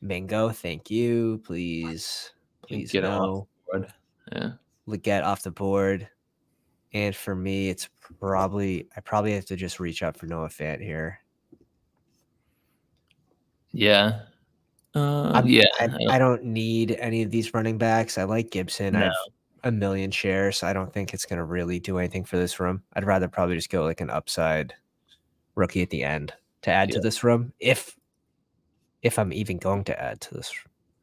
Mingo, thank you. Please. You Please get him off no. the board. Yeah. Leggett off the board. And for me, it's I probably have to just reach up for Noah Fant here. Yeah. I'm Yeah. I don't need any of these running backs. I like Gibson. I No. have a million shares. So I don't think it's gonna really do anything for this room. I'd rather probably just go like an upside rookie at the end to add to Yeah. this room if I'm even going to add to this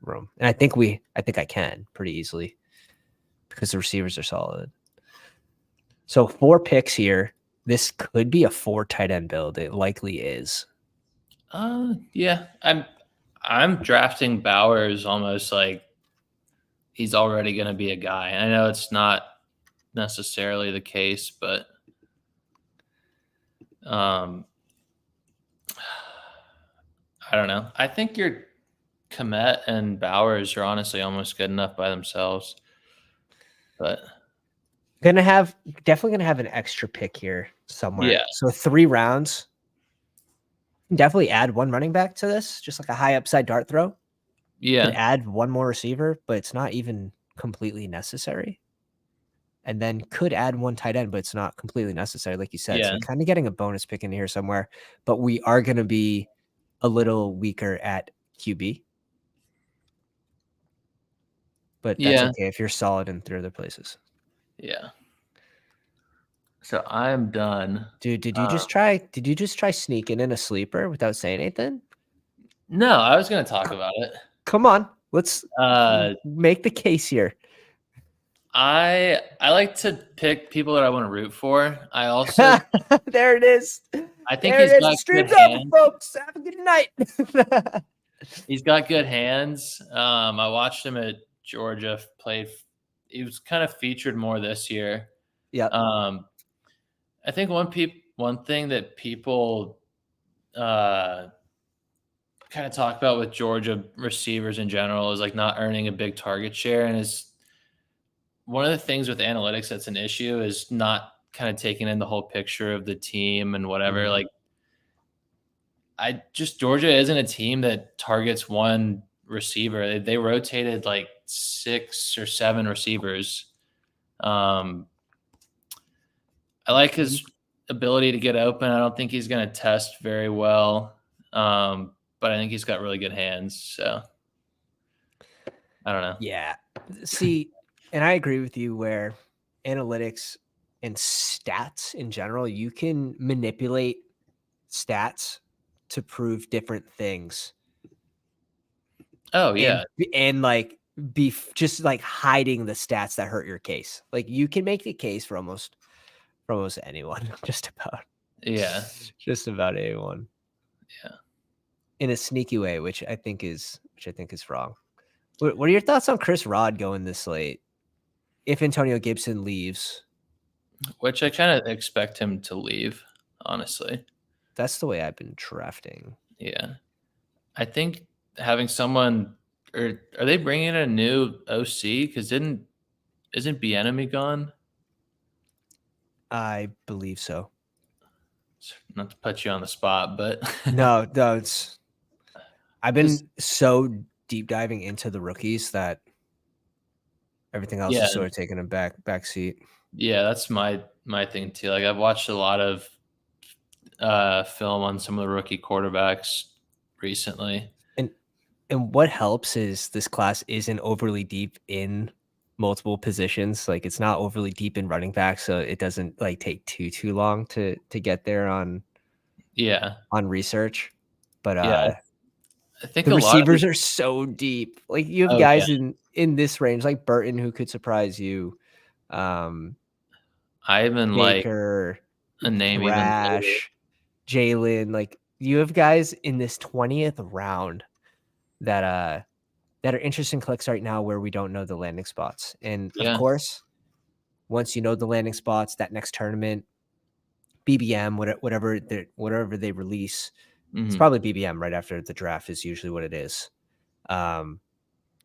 room. And I think I can pretty easily because the receivers are solid. So 4 picks here. This could be a 4 tight end build. It likely is. Yeah. I'm drafting Bowers almost like he's already going to be a guy. I know it's not necessarily the case, but um, I don't know. I think your Komet and Bowers are honestly almost good enough by themselves. But Definitely gonna have an extra pick here somewhere. yeah, So 3 rounds. Definitely add 1 running back to this, just like a high upside dart throw. Could yeah, add 1 more receiver, but it's not even completely necessary. And then could add 1 tight end, but it's not completely necessary, like you said. So yeah, you're kind of getting a bonus pick in here somewhere. But we are going to be a little weaker at QB. But that's yeah, okay if you're solid in 3 other places. yeah. So I'm done. Dude, did you Uh, just try sneaking in a sleeper without saying anything? no, I was going to talk about it. Come on. Let's Uh, make the case here. I like to pick people that I want to root for. I also There it is. I think There he's it is. The got good stream's over, hands. folks. Have a good night. He's got good hands. I watched him at Georgia play. He was kind of featured more this year. Yep. I think one thing that people kind of talk about with Georgia receivers in general is like not earning a big target share, and is one of the things with analytics that's an issue is not kind of taking in the whole picture of the team and whatever. Mhm. Like Georgia isn't a team that targets one receiver. They rotated like 6 or 7 receivers. I like his ability to get open. I don't think he's going to test very well, but I think he's got really good hands. So I don't know. Yeah. See, and I agree with you where analytics and stats in general, you can manipulate stats to prove different things Oh and yeah, like just like hiding the stats that hurt your case. Like you can make the case for almost anyone, yeah, just about anyone. yeah. in a sneaky way, which I think is wrong. What are your thoughts on Chris Rod going this late? If Antonio Gibson leaves, which I kind of expect him to leave, honestly. That's the way I've been drafting. Yeah. I think having someone, or are they bringing in a new OC? Because isn't Bieniemy gone? I believe so. Not to put you on the spot, but no, it's. I've been so deep diving into the rookies that everything else is sort of taking a back seat. Yeah, that's my thing too. Like I've watched a lot of film on some of the rookie quarterbacks recently. And what helps is this class isn't overly deep in multiple positions. Like it's not overly deep in running back, so it doesn't like take too long to get there on research. But I think the a lot of receivers are so deep. Like you have guys in this range, like Burton, who could surprise you. I even Baker, like a name Rash, Jalen. Like you have guys in this 20th round that are interesting clicks right now where we don't know the landing spots. And of course, once you know the landing spots, that next tournament, BBM, whatever they release, it's probably BBM right after the draft is usually what it is.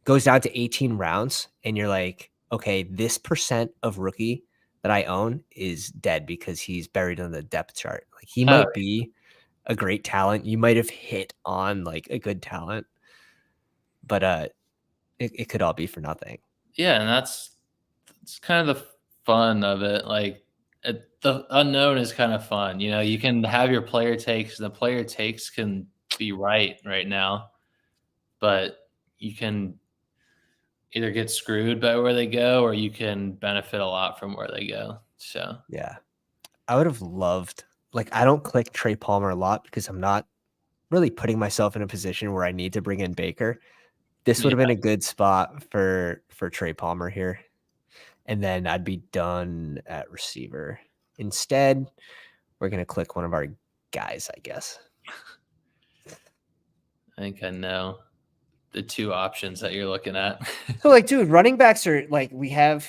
Goes down to 18 rounds, and you're like, okay, this percent of rookie that I own is dead because he's buried in the depth chart. Like he might be a great talent. You might have hit on like a good talent, but it could all be for nothing. Yeah, and that's kind of the fun of it. Like the unknown is kind of fun. You know, you can have your player takes, and the player takes can be right now, but you can either get screwed by where they go, or you can benefit a lot from where they go. So yeah, I would have loved. Like I don't click Trey Palmer a lot because I'm not really putting myself in a position where I need to bring in Baker. This would have been a good spot for Trey Palmer here. And then I'd be done at receiver. Instead, we're going to click one of our guys, I guess. I think I know the two options that you're looking at. So like, dude, running backs are like, we have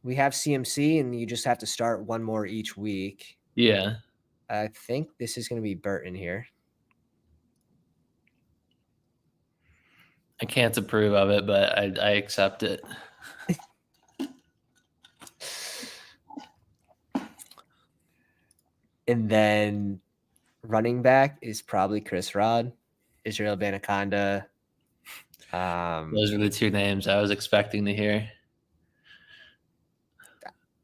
CMC and you just have to start one more each week. Yeah. I think this is going to be Burton here. I can't approve of it, but I accept it. And then running back is probably Chris Rod, Israel Banaconda. Those are the two names I was expecting to hear.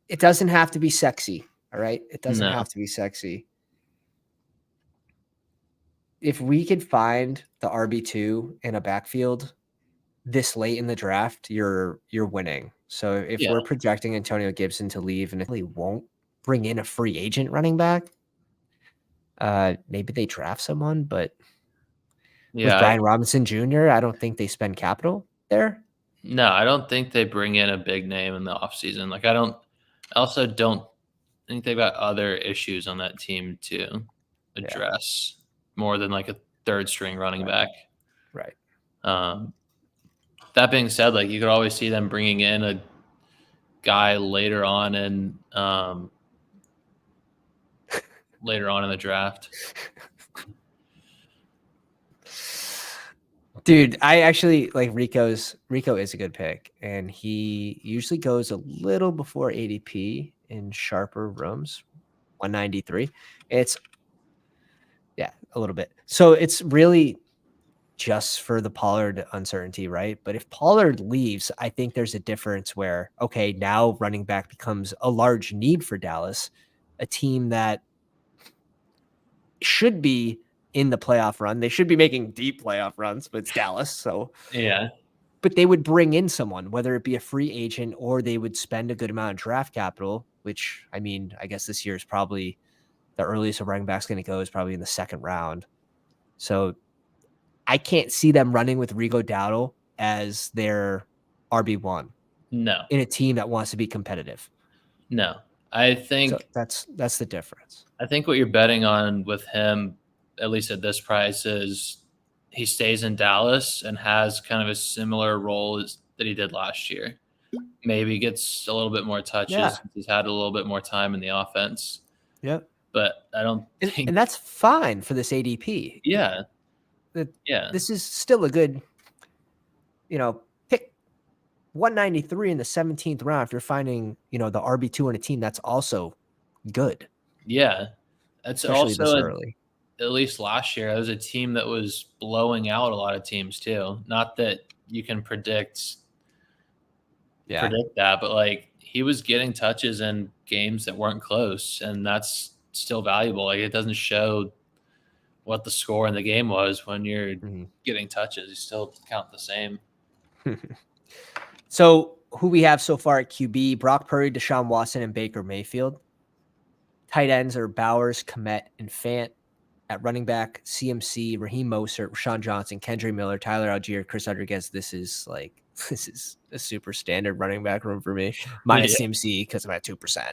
It doesn't have to be sexy, all right? It doesn't have to be sexy. If we could find the RB2 in a backfield this late in the draft, you're winning. So if we're projecting Antonio Gibson to leave and it really won't bring in a free agent running back, maybe they draft someone, but with Brian Robinson Jr., I don't think they spend capital there. No, I don't think they bring in a big name in the offseason. Like I also don't think they've got other issues on that team to address more than like a third string running back. Right. That being said, like you could always see them bringing in a guy later on in the draft. Dude, I actually like Rico is a good pick, and he usually goes a little before ADP in sharper rooms, 193. It's a little bit. So it's really just for the Pollard uncertainty, right? But if Pollard leaves, I think there's a difference where, okay, now running back becomes a large need for Dallas, a team that should be in the playoff run. They should be making deep playoff runs, but it's Dallas. So but they would bring in someone, whether it be a free agent or they would spend a good amount of draft capital, which I mean, I guess this year is probably the earliest a running back's going to go is probably in the second round. So I can't see them running with Rigo Dowdle as their RB1. No. In a team that wants to be competitive. No. I think so that's the difference. I think what you're betting on with him, at least at this price, is he stays in Dallas and has kind of a similar role that he did last year. Maybe gets a little bit more touches since he's had a little bit more time in the offense. Yep. But I don't think, and that's fine for this ADP. yeah, This is still a good, pick 193 in the 17th round if you're finding, the RB2 on a team that's also good. Yeah. That's Especially this also early. At least last year, it was a team that was blowing out a lot of teams too. Not that you can predict that, but like he was getting touches in games that weren't close, and that's still valuable. Like it doesn't show what the score in the game was when you're getting touches. You still count the same. So who we have so far at QB: Brock Purdy, Deshaun Watson, and Baker Mayfield. Tight ends are Bowers, Kmet, and Fant. At running back, CMC, Raheem Mostert, Rashawn Johnson, Kendra Miller, Tyler Algier, Chris Rodriguez. This is a super standard running back room for me. Minus CMC because I'm at 2%.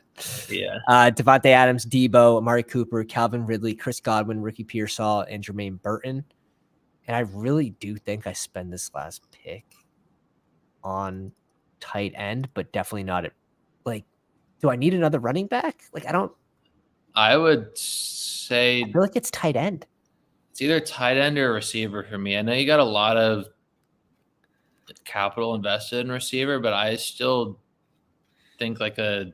Yeah. Devontae Adams, Debo, Amari Cooper, Calvin Ridley, Chris Godwin, Ricky Pearsall, and Jermaine Burton. And I really do think I spend this last pick on tight end, but definitely not at, do I need another running back? I would say I feel like it's tight end. It's either tight end or receiver for me. I know you got a lot of capital invested in receiver, but I still think I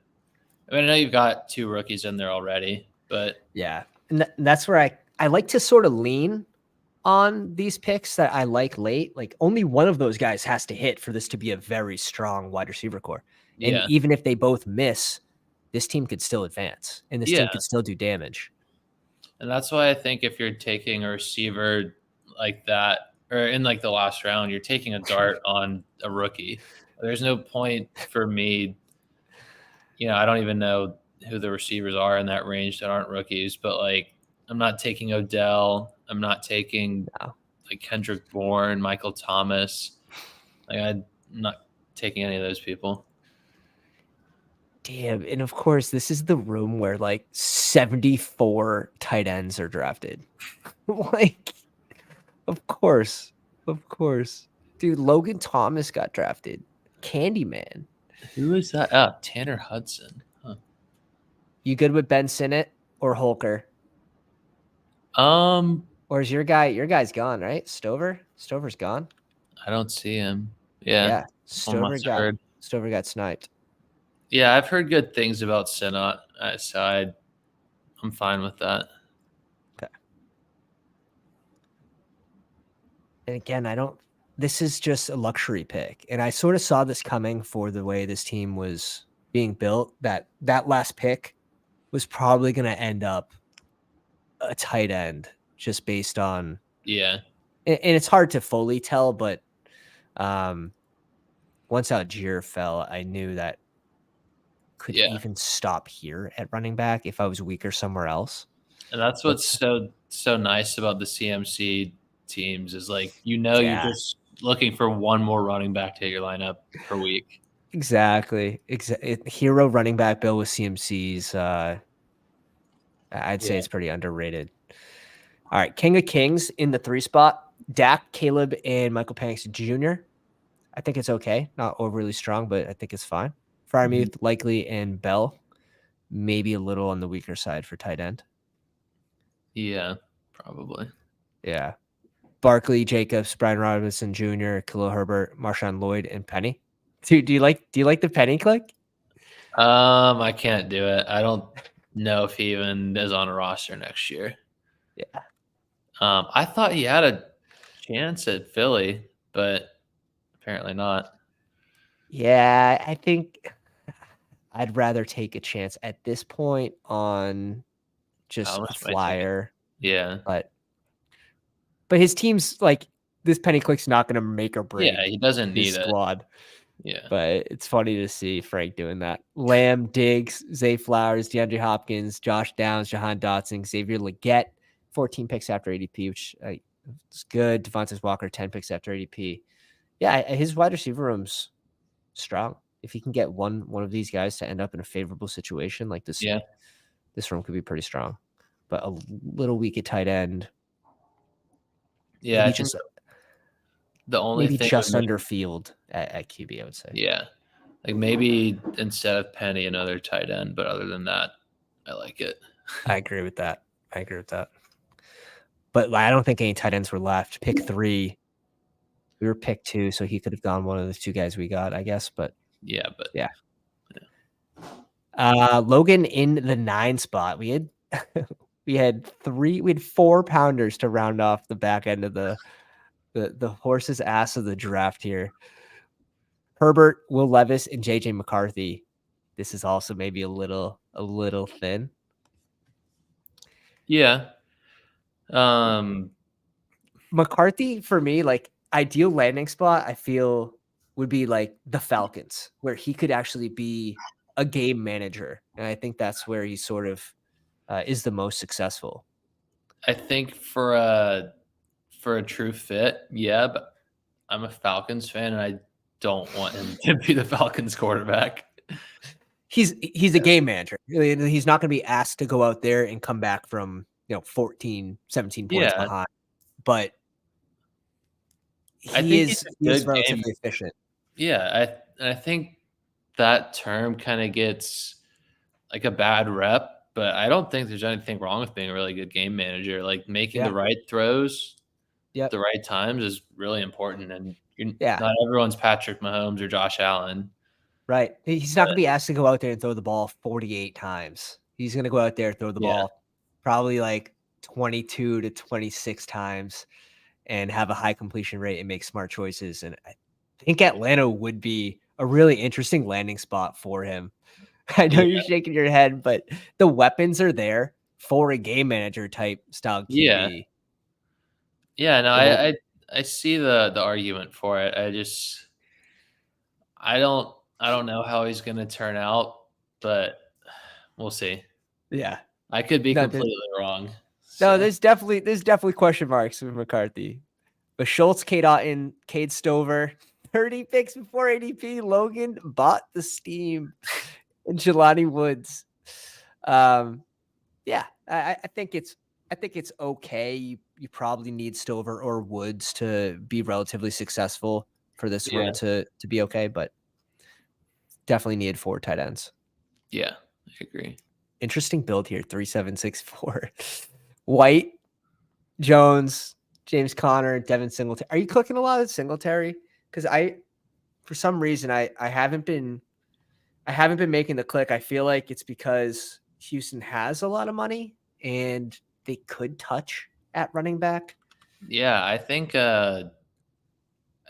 know you've got 2 rookies in there already, but yeah, and that's where I like to sort of lean on these picks that I like late. Like only one of those guys has to hit for this to be a very strong wide receiver core. And even if they both miss, this team could still advance and this team could still do damage. And that's why I think if you're taking a receiver like that, or in like the last round, you're taking a dart on a rookie. There's no point for me. I don't even know who the receivers are in that range that aren't rookies, but like I'm not taking Odell. I'm not taking like Kendrick Bourne, Michael Thomas. Like I'm not taking any of those people. Damn. And of course, this is the room where like 74 tight ends are drafted. Of course. Dude, Logan Thomas got drafted. Candyman. Who is that? Oh, Tanner Hudson. Huh. You good with Ben Sinnott or Holker? Or is your guy's gone, right? Stover's gone. I don't see him. Yeah. Stover got sniped. Yeah, I've heard good things about Sinnott, so I'm fine with that. Okay. And again, this is just a luxury pick. And I sort of saw this coming for the way this team was being built, that last pick was probably going to end up a tight end just based on. Yeah. And it's hard to fully tell, but once Algier fell, I knew that could even stop here at running back if I was weaker somewhere else. And that's what's so nice about the CMC teams is like, you're just looking for one more running back to hit your lineup per week. Exactly. Hero running back bill with CMCs. I'd say it's pretty underrated. All right. King of Kings in the 3 spot. Dak, Caleb, and Michael Penix Jr. I think it's okay. Not overly strong, but I think it's fine. Freiermuth, Likely, and Bell. Maybe a little on the weaker side for tight end. Yeah, probably. Yeah. Barkley, Jacobs, Brian Robinson Jr., Khalil Herbert, Marshawn Lloyd, and Penny. Dude, do you like the Penny click? I can't do it. I don't know if he even is on a roster next year. Yeah. I thought he had a chance at Philly, but apparently not. Yeah, I think I'd rather take a chance at this point on just a flyer. Yeah. But his team's like, this Penny click's not going to make or break. Yeah, he doesn't need his squad. Yeah. But it's funny to see Frank doing that. Lamb, Diggs, Zay Flowers, DeAndre Hopkins, Josh Downs, Jahan Dotson, Xavier Legette, 14 picks after ADP, which is good. Devontae Walker, 10 picks after ADP. Yeah, his wide receiver room's strong. If he can get one of these guys to end up in a favorable situation like this, this room could be pretty strong. But a little weak at tight end. Yeah, maybe I think just the only thing would make, under field at QB, I would say. yeah, like maybe instead of Penny, another tight end. But other than that, I like it. I agree with that. But I don't think any tight ends were left. Pick 3. We were pick 2, so he could have gone one of the 2 guys we got, I guess. But Yeah, but yeah. Logan in the 9 spot. We had we had 4 pounders to round off the back end of the horse's ass of the draft here. Herbert, Will Levis, and JJ McCarthy. This is also maybe a little thin. yeah. McCarthy for me, like ideal landing spot, I feel would be like the Falcons, where he could actually be a game manager, and I think that's where he sort of is the most successful. I think for a true fit, yeah, but I'm a Falcons fan, and I don't want him to be the Falcons quarterback. He's a game manager. He's not going to be asked to go out there and come back from 14, 17 points behind, but I think is he's a good relatively game. efficient. Yeah, I think that term kind of gets like a bad rep, but I don't think there's anything wrong with being a really good game manager. Like making the right throws, the right times is really important. And not everyone's Patrick Mahomes or Josh Allen. Right. He's not going to be asked to go out there and throw the ball 48 times. He's going to go out there, throw the ball probably like 22 to 26 times and have a high completion rate and make smart choices. And I think Atlanta would be a really interesting landing spot for him. I know you're shaking your head, but the weapons are there for a game manager type style QB. Yeah, no, I see the argument for it. I don't know how he's going to turn out, but we'll see. Yeah. I could be completely wrong. So. No, there's definitely question marks with McCarthy. But Schultz, Cade Otton, Cade Stover, 30 picks before ADP. Logan bought the steam. And Jelani Woods. Yeah, I think it's okay. You probably need Stover or Woods to be relatively successful for this one to be okay, but definitely needed 4 tight ends. Yeah, I agree. Interesting build here, 3-7-6-4. White, Jones, James Conner, Devin Singletary. Are you clicking a lot of Singletary? Because for some reason, I haven't been making the click. I feel like it's because Houston has a lot of money and they could touch at running back. Yeah, I think I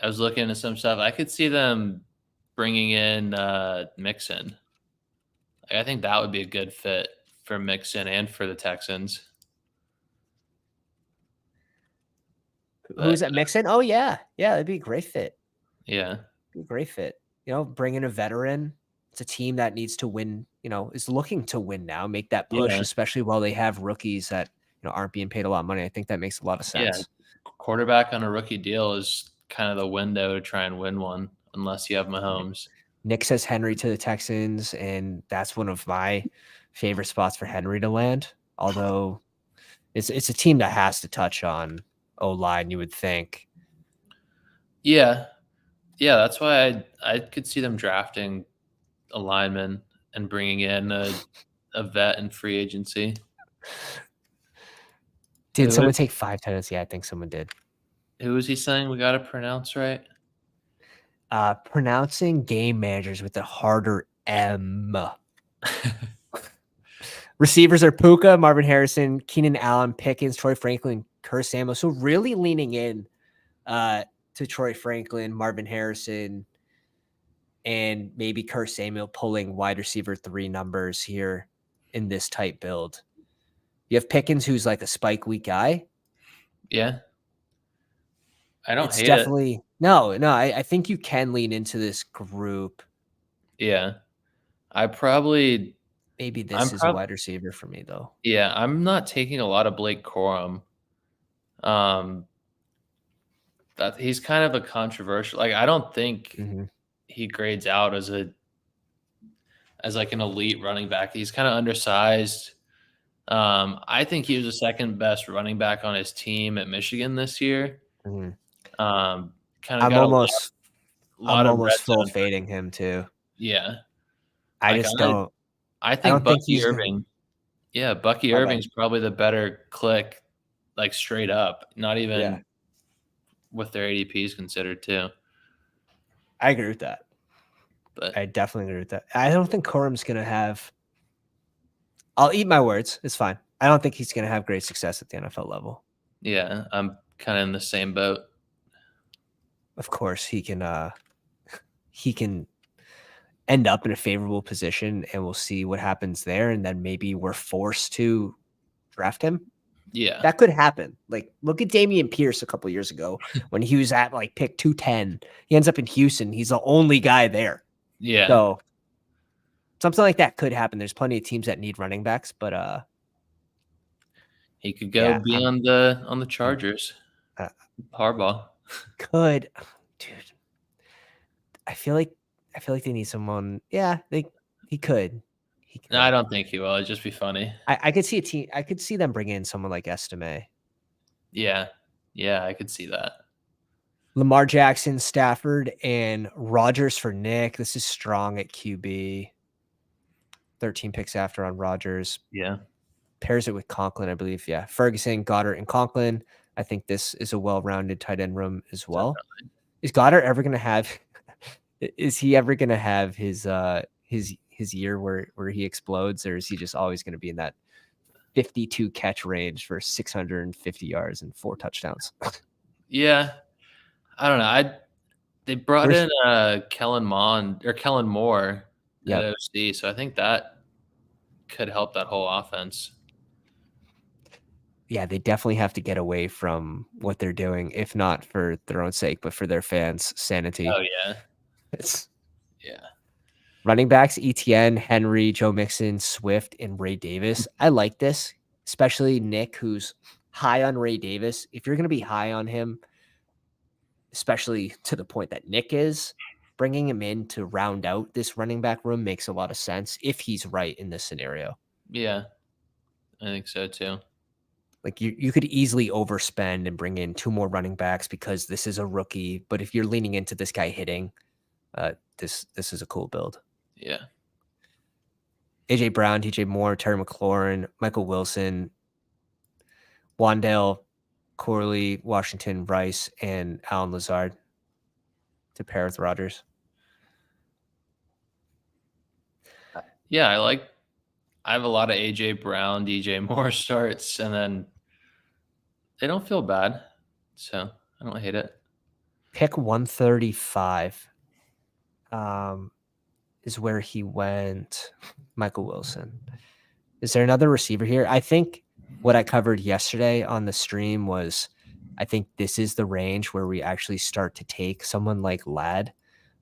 was looking at some stuff. I could see them bringing in Mixon. I think that would be a good fit for Mixon and for the Texans. Who's that, Mixon? Oh, yeah. Yeah, that'd be a great fit. Yeah. Be a great fit. Bring in a veteran. It's a team that needs to win, is looking to win now, make that push, especially while they have rookies that, aren't being paid a lot of money. I think that makes a lot of sense. Yeah. Quarterback on a rookie deal is kind of the window to try and win one, unless you have Mahomes. Nick says Henry to the Texans, and that's one of my favorite spots for Henry to land. Although it's a team that has to touch on O-line, you would think. Yeah. Yeah, that's why I could see them drafting a lineman and bringing in a vet in free agency. Did someone take 5 tight ends? Yeah, I think someone did. Who was he saying we got to pronounce right? Pronouncing game managers with a harder M. Receivers are Puka, Marvin Harrison, Keenan Allen, Pickens, Troy Franklin, Curtis Samuel. So really leaning in to Troy Franklin, Marvin Harrison, and maybe Curtis Samuel pulling wide receiver 3 numbers here in this type build. You have Pickens, who's like a spike week guy. Yeah. I don't hate definitely, it. No, I think you can lean into this group. Yeah. Maybe this is a wide receiver for me, though. Yeah, I'm not taking a lot of Blake Corum. That he's kind of a controversial. Like, I don't think he grades out as like an elite running back. He's kind of undersized. I think he was the second best running back on his team at Michigan this year. Mhm. Kind of I'm got a almost lot of red full zone. fading him too. Yeah. I Like just don't. I I think don't think Bucky he's gonna. Irving. Yeah, Bucky My bad. Irving's probably the better click, like straight up, not Yeah, even with their ADPs considered too. I agree with that. But I definitely agree with that. I don't think Corum's gonna have. I'll eat my words. It's fine. I don't think he's gonna have great success at the NFL level. yeah, I'm kind of in the same boat. Of course, he can. He can end up in a favorable position, and we'll see what happens there. And then maybe we're forced to draft him. Yeah. That could happen. Like, look at Damian Pierce a couple years ago when he was at like pick 210. He ends up in Houston. He's the only guy there. Yeah. So something like that could happen. There's plenty of teams that need running backs, but He could go yeah, be I'm on the Chargers. uh, Harbaugh. could, dude. I feel like they need someone. Yeah, he could. He No, I could. don't think he will. It'd just be funny. I could see a team. I could see them bring in someone like Estime. Yeah. Yeah, I could see that. Lamar Jackson, Stafford, and Rodgers for Nick. This is strong at QB. 13 picks after on Rodgers. Yeah. Pairs it with Conklin, I believe. Yeah. Ferguson, Goddard, and Conklin. I think this is a well-rounded tight end room as well. Definitely. Is Goddard ever going to have is he ever going to have his year where he explodes, or is he just always going to be in that 52 catch range for 650 yards and 4 touchdowns? Yeah. I don't know. They brought Where's in Kellen Moore at Yep. OC, so I think that could help that whole offense. Yeah, they definitely have to get away from what they're doing, if not for their own sake, but for their fans' sanity. Oh yeah. It's Yeah. running backs, ETN, Henry, Joe Mixon, Swift, and Ray Davis. I like this, especially Nick, who's high on Ray Davis. If you're going to be high on him, especially to the point that Nick is, bringing him in to round out this running back room makes a lot of sense if he's right in this scenario. Yeah. I think so too. Like you could easily overspend and bring in 2 more running backs because this is a rookie. But if you're leaning into this guy hitting, this is a cool build. Yeah. AJ Brown, DJ Moore, Terry McLaurin, Michael Wilson, Wandale, Corley, Washington, Rice, and Alan Lazard to pair with Rodgers. Yeah, I have a lot of AJ Brown, DJ Moore starts, and then they don't feel bad. So I don't hate it. Pick 135 is where he went. Michael Wilson. Is there another receiver here? I think what I covered yesterday on the stream was I think this is the range where we actually start to take someone like Ladd,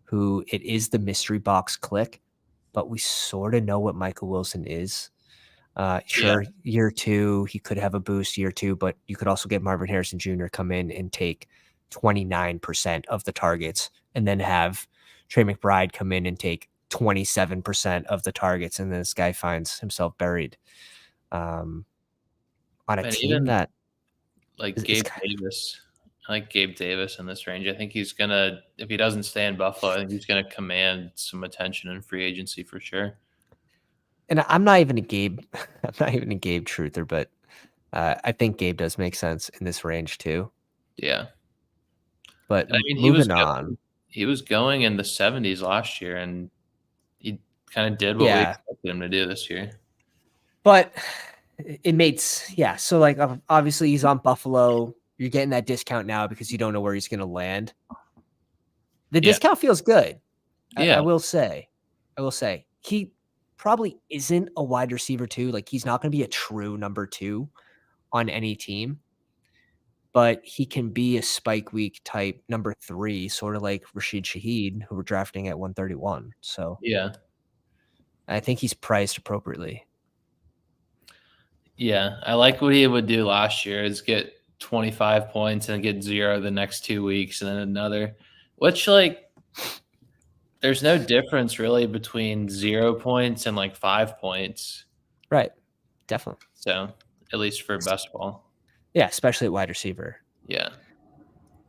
who it is the mystery box click, but we sort of know what Michael Wilson is. Yeah. Sure, year 2, he could have a boost year 2, but you could also get Marvin Harrison Jr. come in and take 29% of the targets, and then have Trey McBride come in and take 27% of the targets, and then this guy finds himself buried on a And team even that like is Gabe kind Davis. I like Gabe Davis in this range. I think he's gonna, if he doesn't stay in Buffalo, I think he's gonna command some attention in free agency for sure. and I'm not even a Gabe I'm not even a Gabe truther, but I think Gabe does make sense in this range too. Yeah. But And I mean, moving on. he was going in the 70s last year, and he kind of did what we Yeah. expected him to do this year. But it made yeah. So like obviously he's on Buffalo. You're getting that discount now because you don't know where he's going to land. The Yeah. discount feels good. Yeah. I will say, he probably isn't a wide receiver too. Like he's not going to be a true number 2 on any team, but he can be a spike week type number 3, sort of like Rashid Shaheed, who we're drafting at 131. So Yeah. I think he's priced appropriately. Yeah. I like what he would do last year is get 25 points and get 0 the next 2 weeks and then another, which like there's no difference really between 0 points and like 5 points. Right. Definitely. So at least for best ball. Yeah, especially at wide receiver. Yeah.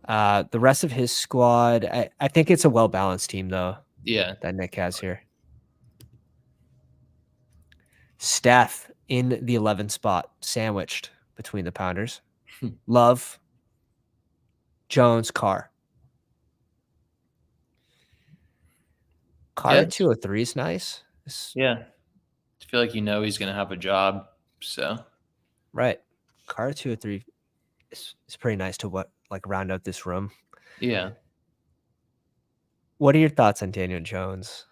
The rest of his squad, I think it's a well-balanced team, though, Yeah. that Nick has here. Steph in the 11th spot, sandwiched between the Pounders. Love, Jones, Carr. Carr Yeah. at 203 is nice. Yeah. I feel like he's going to have a job. So, Right. Carr at 203 is pretty nice to round out this room. yeah. What are your thoughts on Daniel Jones?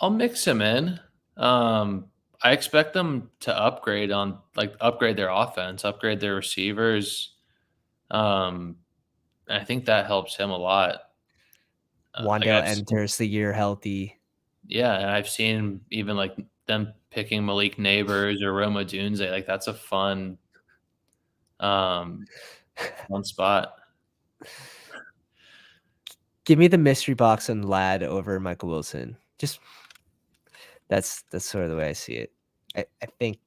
I'll mix him in. I expect them to upgrade their offense, upgrade their receivers. I think that helps him a lot. Wandale enters the year healthy. Yeah, and I've seen even like them picking Malik Neighbors or Roma Dunze. Like that's a fun spot. Give me the mystery box and Lad over Michael Wilson. Just that's sort of the way I see it. I think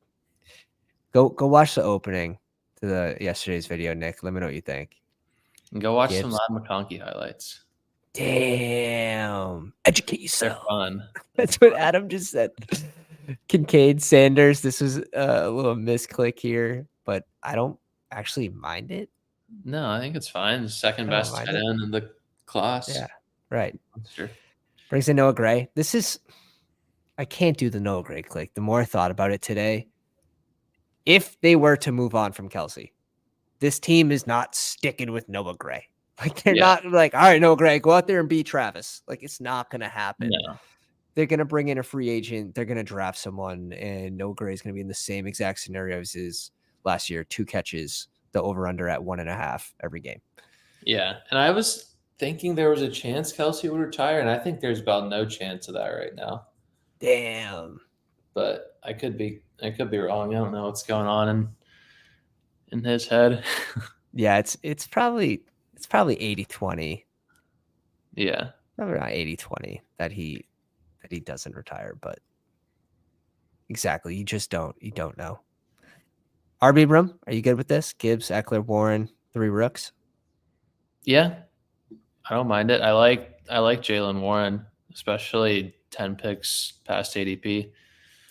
go watch the opening to the yesterday's video, Nick. Let me know what you think. And go watch some Gibbs. Lad McConkey highlights. Damn. Educate They're yourself. fun. That's what Adam just said. Kincaid, Sanders. This was a little misclick here, but I don't actually mind it. No, I think it's fine. The second I don't best mind tight it. end in the class. Yeah, right. Sure. Brings in Noah Gray. I can't do the Noah Gray click. The more I thought about it today, if they were to move on from Kelsey, this team is not sticking with Noah Gray. Like they're not like, all right, Noah Gray, go out there and beat Travis. Like it's not going to happen. No. They're going to bring in a free agent. They're going to draft someone, and Noah Gray is going to be in the same exact scenario as his last year. 2 catches, the over-under at 1.5 every game. Yeah, and I was thinking there was a chance Kelsey would retire, and I think there's about no chance of that right now. Damn. But I could be wrong. I don't know what's going on in his head. Yeah, it's probably 80-20. Yeah. Probably not 80-20 that he doesn't retire, but exactly, you don't know. RB room, are you good with this? Gibbs, Eckler, Warren, 3 rooks. Yeah, I don't mind it. I like Jalen Warren, especially 10 picks past ADP.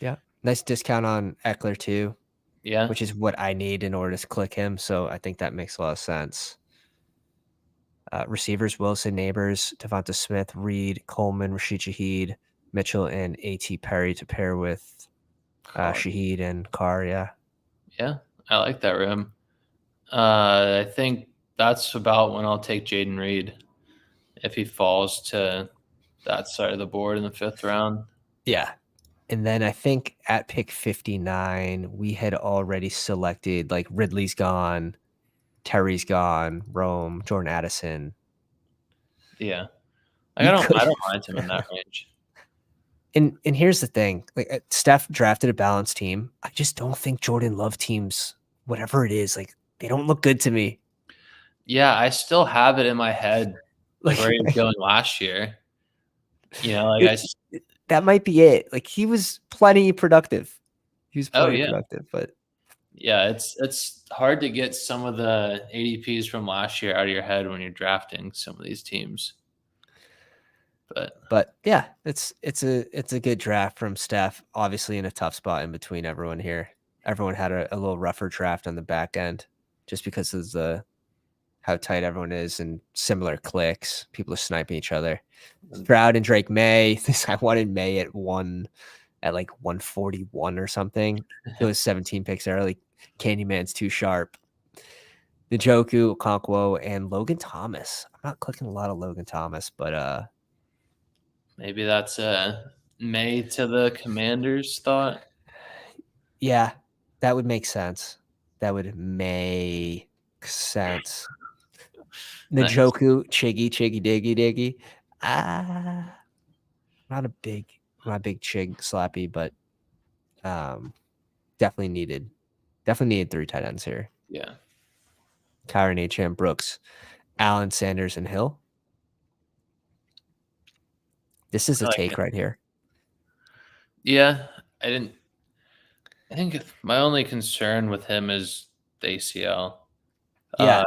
Yeah, nice discount on Eckler too. Yeah, which is what I need in order to click him. So I think that makes a lot of sense. Receivers: Wilson, Neighbors, Devonta Smith, Reed, Coleman, Rashid Shaheed, Mitchell, and A.T. Perry to pair with Shaheed and Carr. Yeah, I like that room. I think that's about when I'll take Jaden Reed if he falls to that side of the board in the 5th round. Yeah. And then I think at pick 59, we had already selected like Ridley's gone, Terry's gone, Rome, Jordan Addison. Yeah. I don't mind him in that range. And here's the thing, like Steph drafted a balanced team. I just don't think Jordan Love teams, whatever it is, like they don't look good to me. Yeah, I still have it in my head, like where he was going last year. You know, like that might be it. Like he was plenty productive. He was plenty productive, but yeah, it's hard to get some of the ADPs from last year out of your head when you're drafting some of these teams. But yeah, it's a good draft from Steph. Obviously in a tough spot in between everyone here. Everyone had a little rougher draft on the back end just because of how tight everyone is and similar clicks. People are sniping each other. Stroud and Drake May. I wanted May at like 141 or something. It was 17 picks early. Candyman's too sharp. Njoku, Okonkwo, and Logan Thomas. I'm not clicking a lot of Logan Thomas, but maybe that's May to the Commanders thought. Yeah, that would make sense. That would make sense. Njoku, Chiggy, Diggy, Diggy. Not a big Chig slappy, but definitely needed 3 tight ends here. Yeah. Kyron H.M. Brooks, Allen, Sanders, and Hill. This is a take right here. Yeah, I think my only concern with him is the ACL. Yeah.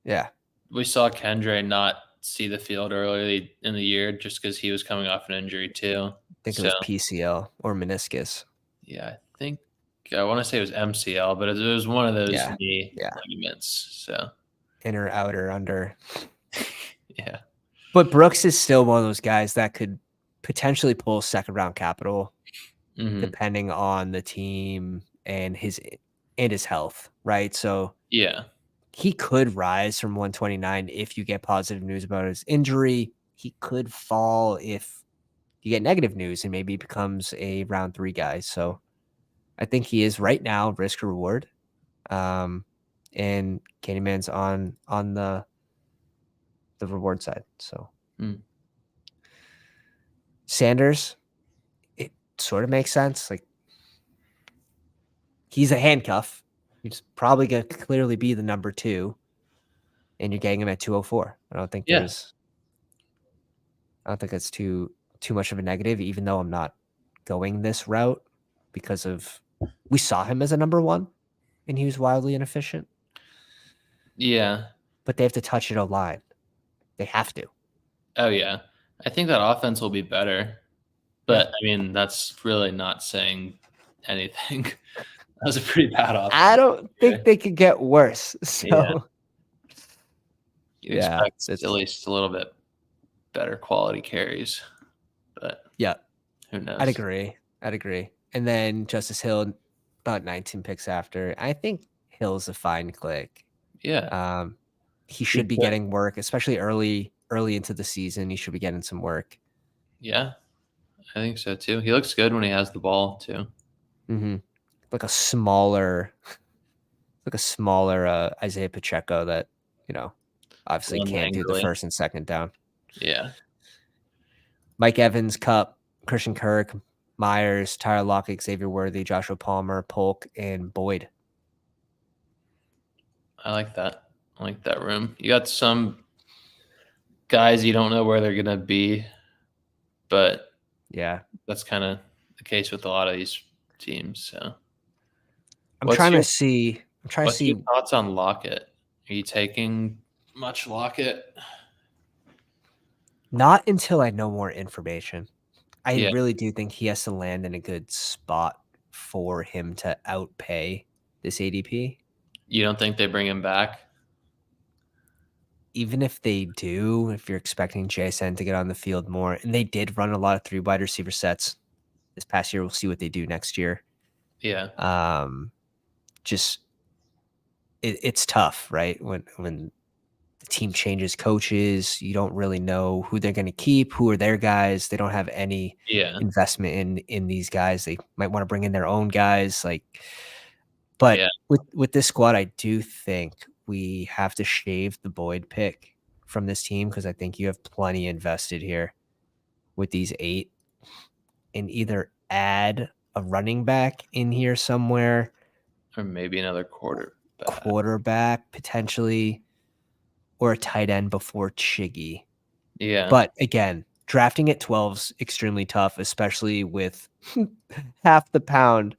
Yeah. We saw Kendre not see the field early in the year just because he was coming off an injury too. I think it So was PCL or meniscus. yeah, I want to say it was MCL, but it was one of those knee Yeah. ligaments. So Inner, outer, under. yeah. But Brooks is still one of those guys that could potentially pull second round capital depending on the team and his health, right? So Yeah. he could rise from 129 if you get positive news about his injury. He could fall if you get negative news and maybe becomes a round 3 guy. So I think he is right now risk reward. And Candyman's on the reward side. So Sanders, it sort of makes sense. Like, he's a handcuff. He's probably going to clearly be the number 2, and you're getting him at 204. I don't think that's too much of a negative, even though I'm not going this route because of we saw him as a number 1 and he was wildly inefficient. Yeah. But they have to touch it O-line. They have to. Oh yeah. I think that offense will be better. But I mean, that's really not saying anything. That was a pretty bad offense. I don't think they could get worse. So you expect at least a little bit better quality carries. But who knows? I'd agree. And then Justice Hill, about 19 picks after. I think Hill's a fine click. Yeah. He should be getting work, especially early into the season. He should be getting some work. Yeah, I think so too. He looks good when he has the ball too. Like a smaller Isaiah Pacheco that, obviously can't do the first and second down. Yeah. Mike Evans, Cup, Christian Kirk, Myers, Tyler Lockett, Xavier Worthy, Joshua Palmer, Polk, and Boyd. I like that. I like that room. You got some guys you don't know where they're gonna be, but that's kind of the case with a lot of these teams. So I'm trying to see. What's your thoughts on Lockett? Are you taking much Lockett? Not until I know more information. I really do think he has to land in a good spot for him to outpay this ADP. You don't think they bring him back? Even if they do, if you're expecting JSN to get on the field more, and they did run a lot of 3 wide receiver sets this past year. We'll see what they do next year. Yeah. Just it's tough, right? When the team changes coaches, you don't really know who they're going to keep, who are their guys. They don't have any investment in these guys. They might want to bring in their own guys. But with this squad, I do think we have to shave the Boyd pick from this team because I think you have plenty invested here with these 8, and either add a running back in here somewhere, or maybe another quarterback potentially, or a tight end before Chiggy. Yeah. But again, drafting at 12 is extremely tough, especially with half the pound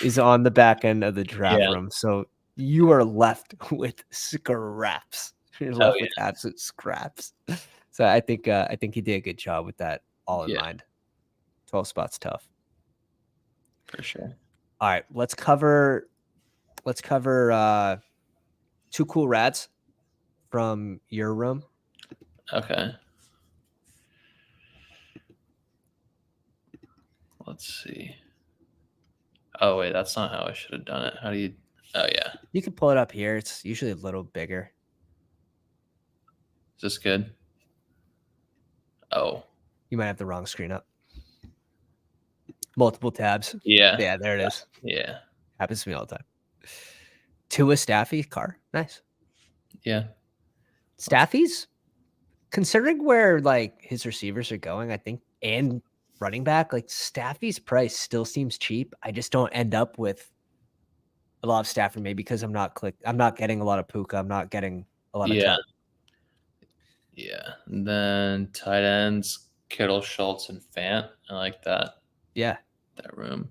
is on the back end of the draft room. So you are left with scraps. You're left with absolute scraps. So I think he did a good job with that all in mind. 12 spots tough. For sure. All right, let's cover 2 cool rads from your room. Okay. Let's see. Oh, wait, that's not how I should have done it. How do you... Oh, yeah. You can pull it up here. It's usually a little bigger. Is this good? Oh. You might have the wrong screen up. Multiple tabs. Yeah. Yeah, there it is. Yeah. Happens to me all the time. Tua Staffy, Carr. Nice. Yeah. Staffy's, considering where his receivers are going, I think, and running back, Staffy's price still seems cheap. I just don't end up with a lot of Stafford, maybe because I'm not getting a lot of Puka. I'm not getting a lot of Tuck. Yeah. And then tight ends, Kittle, Schultz, and Fant. I like that. Yeah. That room.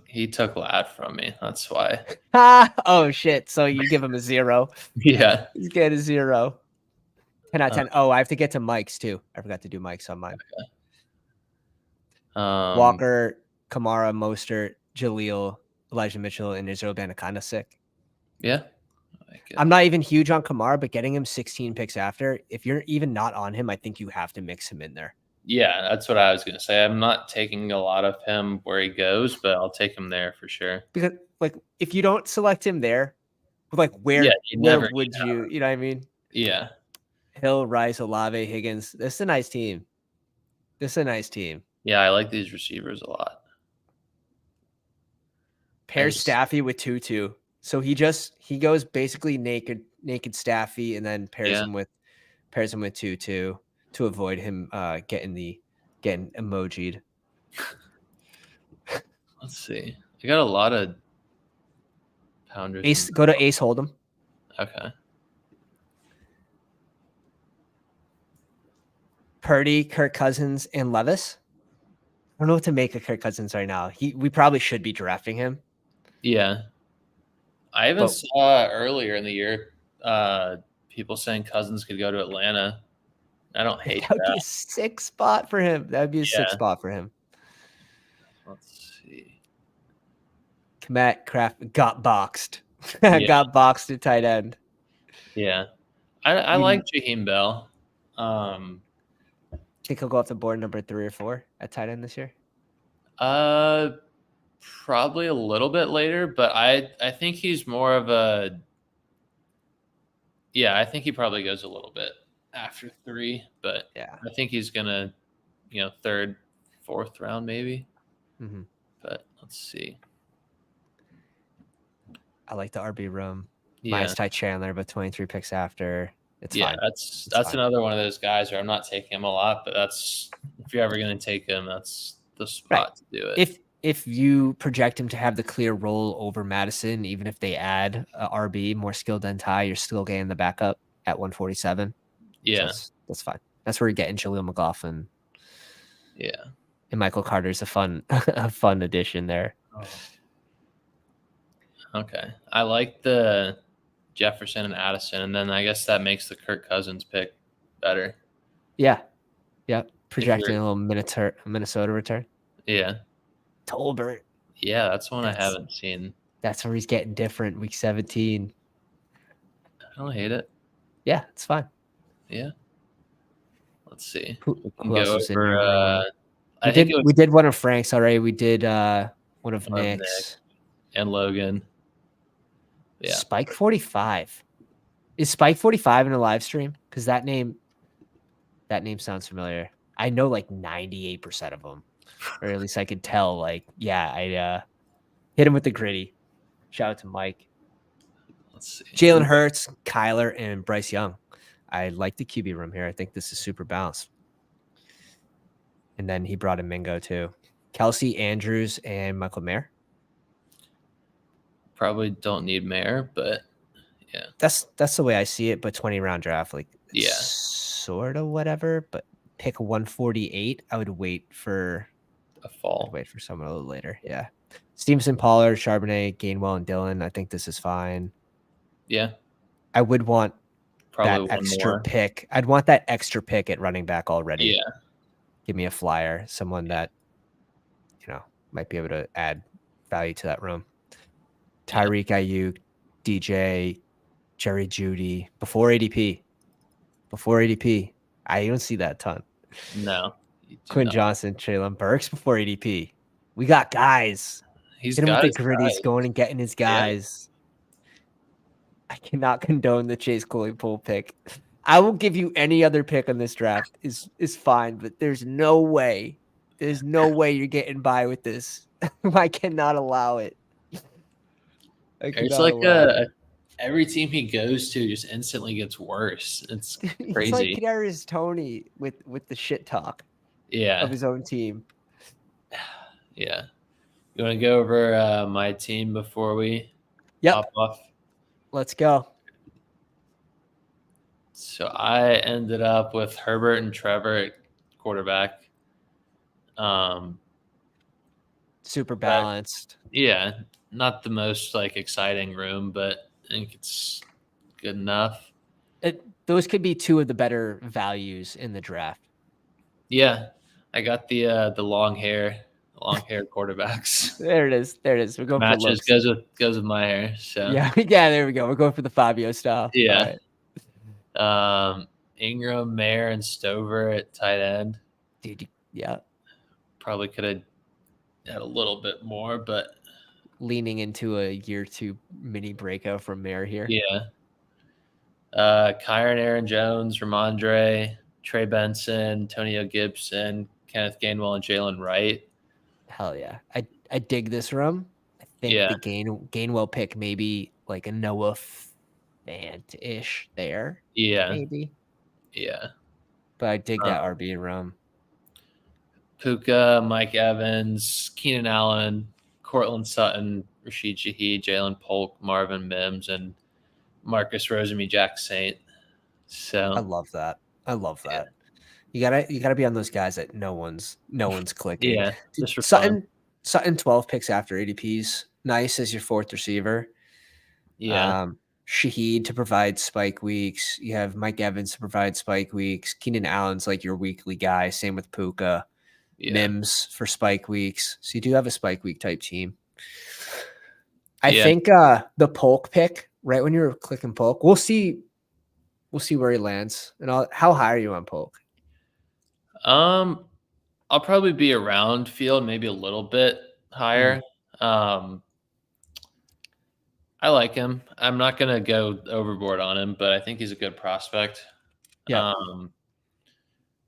He took Lat from me. That's why. Oh shit! So you give him a 0. Yeah. He's getting a 0. 10 out of 10. Oh, I have to get to Mike's too. I forgot to do Mike's on mine. Walker, Kamara, Mostert, Jaleel, Elijah Mitchell, and Israel Abanikanda sick. Yeah. I like it. I'm not even huge on Kamara, but getting him 16 picks after, if you're even not on him, I think you have to mix him in there. Yeah, that's what I was going to say. I'm not taking a lot of him where he goes, but I'll take him there for sure. Because like if you don't select him there, like where would you, you know what I mean? Yeah. Hill, Rice, Olave, Higgins. This is a nice team. Yeah, I like these receivers a lot. Pairs Staffy with Tutu. So he goes basically naked Staffy and then pairs him with Tutu to avoid him getting emoji'd. Let's see. I got a lot of pounders. Go to Ace Hold'em. Okay. Purdy, Kirk Cousins, and Levis. I don't know what to make of Kirk Cousins right now. We probably should be drafting him. Yeah. I even saw earlier in the year people saying Cousins could go to Atlanta. I don't hate that. That would be a sick spot for him. That would be a sick spot for him. Let's see. Komet Kraft got boxed. Got boxed at tight end. Yeah. I like Jaheim Bell. Think he'll go off the board number 3 or 4 at tight end this year? Probably a little bit later, but I think he's more of a I think he probably goes a little bit after 3, but yeah, I think he's gonna, 3rd, 4th round maybe. Mm-hmm. But let's see. I like the RB room. Minus Ty Chandler, but 23 picks after. It's fine. That's another one of those guys where I'm not taking him a lot, but that's if you're ever going to take him, that's the spot to do it. If you project him to have the clear role over Madison, even if they add a RB more skilled than Ty, you're still getting the backup at 147. Yeah, so that's fine. That's where you're getting Jaleel McLaughlin. Yeah, and Michael Carter's a fun addition there. Oh. Okay, I like the Jefferson and Addison, and then I guess that makes the Kirk Cousins pick better. Yeah. Projecting a little Minnesota return. Yeah. Tolbert. Yeah, that's one I haven't seen. That's where he's getting different. Week 17. I don't hate it. Yeah, it's fine. Yeah. Let's see. Who else was in here? We did one of Frank's already. We did one of Nick's and Logan. Yeah. Spike 45. Is Spike 45 in a live stream? Because that name sounds familiar. I know like 98% of them, or at least I could tell. Like, yeah, I hit him with the gritty. Shout out to Mike. Let's see. Jalen Hurts, Kyler, and Bryce Young. I like the QB room here. I think this is super balanced. And then he brought in Mingo too. Kelsey, Andrews, and Michael Mayer. Probably don't need Mayer, but yeah. That's the way I see it, but 20-round draft, like sort of whatever, but pick 148. I would wait for a fall. I'd wait for someone a little later. Yeah. Stevenson, Pollard, Charbonnet, Gainwell, and Dillon. I think this is fine. Yeah. I would want probably that extra pick. I'd want that extra pick at running back already. Yeah. Give me a flyer, someone that, might be able to add value to that room. Tyreek, Ayuk, DJ, Jerry Jeudy, before ADP. I don't see that a ton. No. Quinn Johnson, Traylon Burks before ADP. We got guys. He's got the gritties going and getting his guys. Yeah. I cannot condone the Chase Claypool pick. I will give you any other pick on this draft is fine, but there's no way you're getting by with this. I cannot allow it. It's like every team he goes to just instantly gets worse. It's crazy. It's like Kadarius Toney with the shit talk. Of his own team. Yeah. You want to go over my team before we hop off? Let's go. So I ended up with Herbert and Trevor at quarterback. Super But balanced. yeah, not the most like exciting room, but I think it's good enough. Those could be two of the better values in the draft. Yeah, I got the long hair quarterbacks. There it is. There it is. We're going for Matches looks. goes with my hair. So Yeah, yeah. There we go. We're going for the Fabio style. All yeah. right, Ingram, Mayer, and Stover at tight end. dude. Yeah, Probably could have had a little bit more, but leaning into a year 2 mini breakout from Mayer here. yeah. Kyron Aaron Jones, Ramondre, Trey Benson, Antonio Gibson, Kenneth Gainwell, and Jalen Wright. Hell yeah. I dig this room. I think Yeah. the Gainwell pick maybe like a Noah Fant-ish there. Yeah. Maybe. Yeah. But I dig that RB room. Puka, Mike Evans, Keenan Allen, Cortland Sutton, Rashid Shaheed, Jalen Polk, Marvin Mims, and Marcus Rosemy Saint. So I love that. I love yeah. that. You gotta be on those guys that no one's clicking. Yeah, Dude, just for fun. Sutton 12 picks after ADPs. Nice as your fourth receiver. Yeah. Shaheed to provide spike weeks. You have Mike Evans to provide spike weeks. Keenan Allen's like your weekly guy. Same with Puka. Yeah. Mims for spike weeks. So you do have a spike week type team. I Yeah. think the Polk pick, right when you're clicking Polk, we'll see where he lands. And how high are you on Polk? I'll probably be around field, maybe a little bit higher. I like him. I'm not gonna go overboard on him, but I think he's a good prospect. Yeah.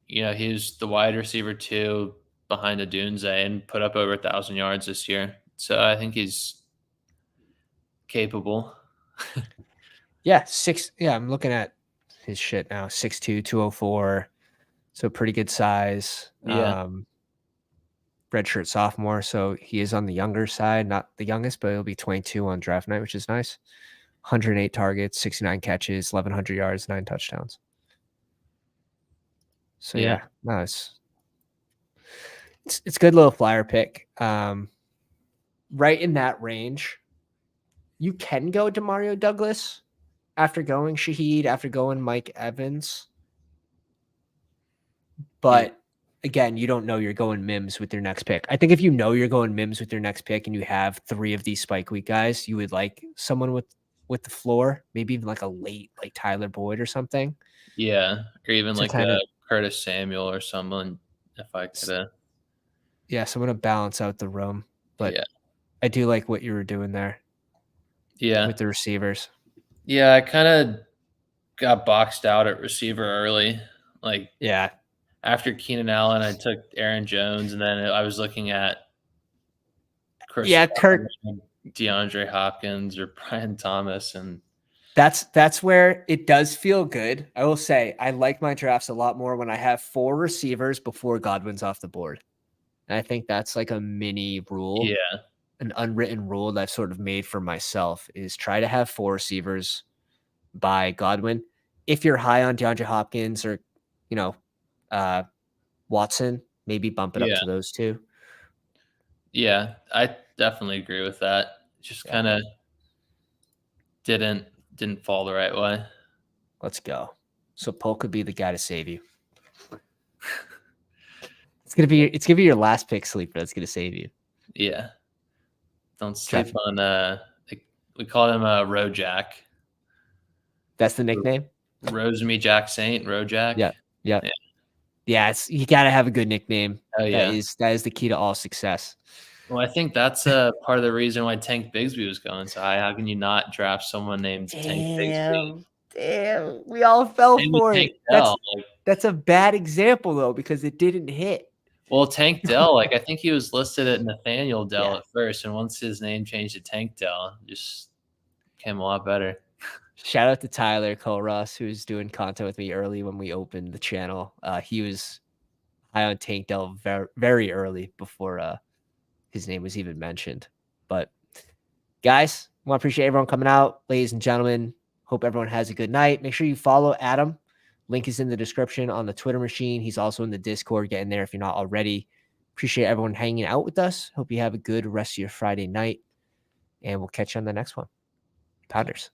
He was the wide receiver 2 behind Adunze and put up over 1,000 yards this year. So I think he's capable. Yeah, I'm looking at his shit now. 6'2", 204. So pretty good size. Yeah. Redshirt sophomore, so he is on the younger side, not the youngest, but he'll be 22 on draft night, which is nice. 108 targets, 69 catches, 1,100 yards, 9 touchdowns. So yeah, no, it's good little flyer pick. Right in that range, you can go Demario Douglas after going Shaheed, after going Mike Evans, but again, you don't know you're going Mims with your next pick. I think if you know you're going Mims with your next pick and you have 3 of these spike week guys, you would like someone with the floor, maybe even like a late like Tyler Boyd or something. Yeah, or even to like kind of Curtis Samuel or someone if I could have. Yeah, someone to balance out the room. But Yeah. I do like what you were doing there. Yeah. With the receivers. Yeah, I kind of got boxed out at receiver early. Like Yeah. after Keenan Allen, I took Aaron Jones, and then I was looking at Chris DeAndre Hopkins or Brian Thomas, and that's where it does feel good. I will say I like my drafts a lot more when I have 4 receivers before Godwin's off the board. And I think that's like a mini rule. Yeah. An unwritten rule that I've sort of made for myself is try to have 4 receivers by Godwin. If you're high on DeAndre Hopkins or, Watson, maybe bump it up to those 2. Yeah, I definitely agree with that. Just kind of didn't fall the right way. Let's go. So Polk could be the guy to save you. It's gonna be your last pick, sleeper. That's gonna save you. Yeah. Don't sleep on we call him Road Jack. That's the nickname? Rosemy Saint, Road Jack. Yeah. Yeah, you gotta have a good nickname. Oh yeah. That is the key to all success. Well, I think that's part of the reason why Tank Bigsby was going so high. How can you not draft someone named Tank Bigsby? Damn, we all fell for it. That's a bad example though, because it didn't hit. Well, Tank Dell, I think he was listed at Nathaniel Dell at first, and once his name changed to Tank Dell, just came a lot better. Shout out to Tyler Colross, who was doing content with me early when we opened the channel. He was high on Tank Dell very, very early before his name was even mentioned. But guys, I want to appreciate everyone coming out. Ladies and gentlemen, hope everyone has a good night. Make sure you follow Adam. Link is in the description on the Twitter machine. He's also in the Discord. Get in there if you're not already. Appreciate everyone hanging out with us. Hope you have a good rest of your Friday night, and we'll catch you on the next one. Pounders.